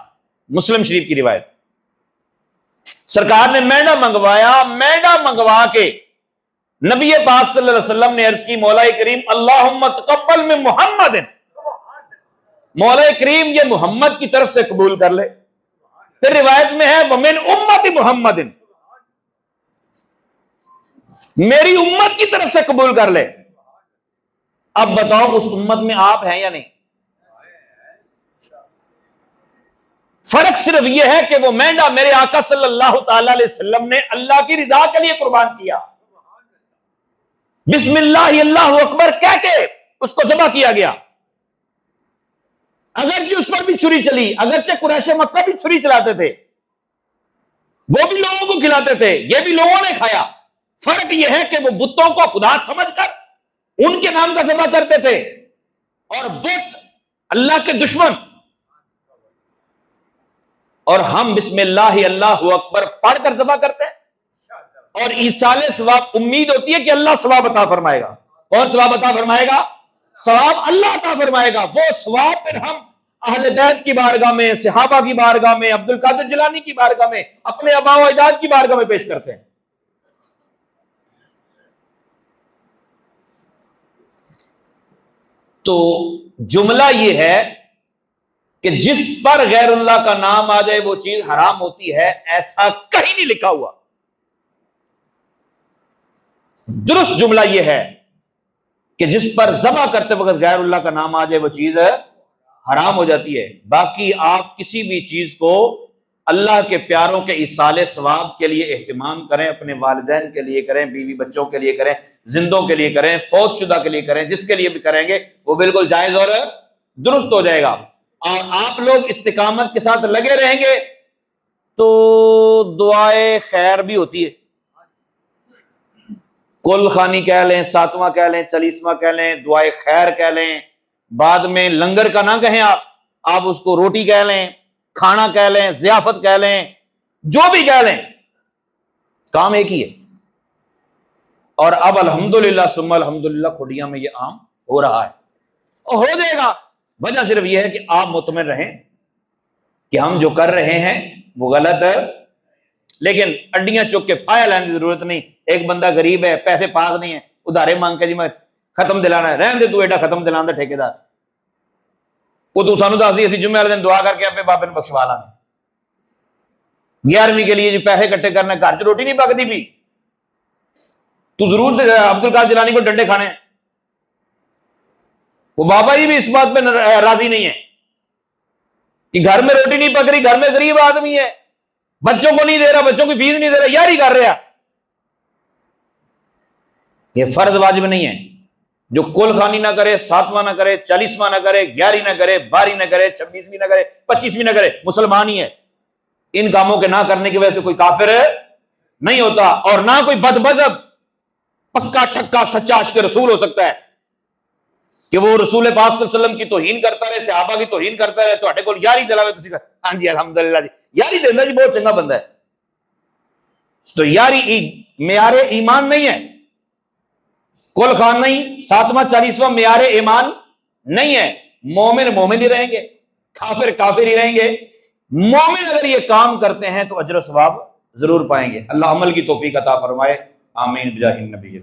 مسلم شریف کی روایت، سرکار نے مینڈا منگوایا، مینڈا منگوا کے نبی پاک صلی اللہ علیہ وسلم نے عرض کی، مولا کریم اللہم تقبل من محمد، مولا کریم یہ محمد کی طرف سے قبول کر لے۔ پھر روایت میں ہے ومن امت محمد، میری امت کی طرف سے قبول کر لے۔ اب بتاؤ اس امت میں آپ ہیں یا نہیں؟ فرق صرف یہ ہے کہ وہ مینڈا میرے آقا صلی اللہ تعالی علیہ وسلم نے اللہ کی رضا کے لیے قربان کیا، بسم اللہ اللہ اکبر کہہ کے اس کو ذبح کیا گیا، اگرچہ اس پر بھی چھری چلی، اگرچہ قریش مکہ بھی چھری چلاتے تھے، وہ بھی لوگوں کو کھلاتے تھے، یہ بھی لوگوں نے کھایا۔ فرق یہ ہے کہ وہ بتوں کو خدا سمجھ کر ان کے نام کا ذبح کرتے تھے، اور بت اللہ کے دشمن، اور ہم بسم اللہ اللہ اکبر پڑھ کر ذبح کرتے ہیں، اور ایصال ثواب امید ہوتی ہے کہ اللہ ثواب عطا فرمائے گا۔ کون ثواب عطا فرمائے گا؟ ثواب اللہ عطا فرمائے گا۔ وہ ثواب پھر ہم اہل بیت کی بارگاہ میں، صحابہ کی بارگاہ میں، عبد القادر جیلانی کی بارگاہ میں، اپنے آباء و اجداد کی بارگاہ میں پیش کرتے ہیں۔ تو جملہ یہ ہے کہ جس پر غیر اللہ کا نام آ جائے وہ چیز حرام ہوتی ہے، ایسا کہیں نہیں لکھا ہوا۔ درست جملہ یہ ہے کہ جس پر ذبح کرتے وقت غیر اللہ کا نام آ جائے وہ چیز حرام ہو جاتی ہے۔ باقی آپ کسی بھی چیز کو اللہ کے پیاروں کے ایصال ثواب کے لیے اہتمام کریں، اپنے والدین کے لیے کریں، بیوی بچوں کے لیے کریں، زندوں کے لیے کریں، فوت شدہ کے لیے کریں، جس کے لیے بھی کریں گے وہ بالکل جائز اور درست ہو جائے گا۔ اور آپ لوگ استقامت کے ساتھ لگے رہیں گے تو دعائے خیر بھی ہوتی ہے، کل خانی کہہ لیں، ساتواں کہہ لیں، چالیسواں کہہ لیں، دعائے خیر کہہ لیں، بعد میں لنگر کا نہ کہیں، آپ اس کو روٹی کہہ لیں، کھانا کہہ لیں، ضیافت کہہ لیں، جو بھی کہہ لیں، کام ایک ہی ہے۔ اور اب الحمدللہ ثم الحمدللہ کھڈیاں میں یہ عام ہو رہا ہے، اور ہو جائے گا۔ وجہ صرف یہ ہے کہ آپ مطمئن رہیں کہ ہم جو کر رہے ہیں وہ غلط ہے، لیکن اڈیاں چک کے پایا لینے کی ضرورت نہیں۔ ایک بندہ غریب ہے، پیسے پاس نہیں ہے، ادھارے مانگ کے جی میں ختم دلانا ہے، رہن دے تو ایڈا ختم دلانا ٹھیکیدار، وہ تو سانو دس دی اسی جمعے والے دن دعا کر کے اپنے بابے نے بخشوا لانا۔ 11ویں کے لیے جو پیسے اکٹھے کرنے، گھر چ روٹی نہیں پکتی بھی، تو ضرور عبد القادر جیلانی کو ڈنڈے کھانے ہیں۔ وہ بابا جی بھی اس بات پہ راضی نہیں ہے کہ گھر میں روٹی نہیں پک رہی، گھر میں غریب آدمی ہے، بچوں کو نہیں دے رہا، بچوں کی فیس نہیں دے رہا، یاری کر رہا۔ یہ فرض واجب نہیں ہے۔ جو کل خانی نہ کرے، ساتواں نہ کرے، 40واں نہ کرے، 11 نہ کرے، 12 نہ کرے، 26ویں نہ کرے، 25ویں نہ کرے، مسلمان ہی ہے۔ ان کاموں کے نہ کرنے کی وجہ سے کوئی کافر نہیں ہوتا، اور نہ کوئی بد مذہب پکا ٹکا سچا عاشق رسول ہو سکتا ہے کہ وہ رسول پاک صلی اللہ علیہ وسلم کی توہین کرتا رہے، صحابہ کی توہین کرتا رہے، تواڈے کول یاری دلاوے، تسی ہاں جی الحمدللہ جی یاری دیندا جی بہت چنگا بندہ ہے۔ تو یاری معیار ایمان نہیں ہے، کل خان نہیں، ساتواں 40واں معیار ایمان نہیں ہے۔ مومن مومن ہی رہیں گے، کافر کافر ہی رہیں گے۔ مومن اگر یہ کام کرتے ہیں تو اجر و ثواب ضرور پائیں گے۔ اللہ عمل کی توفیق عطا فرمائے، آمین بجاہ النبی۔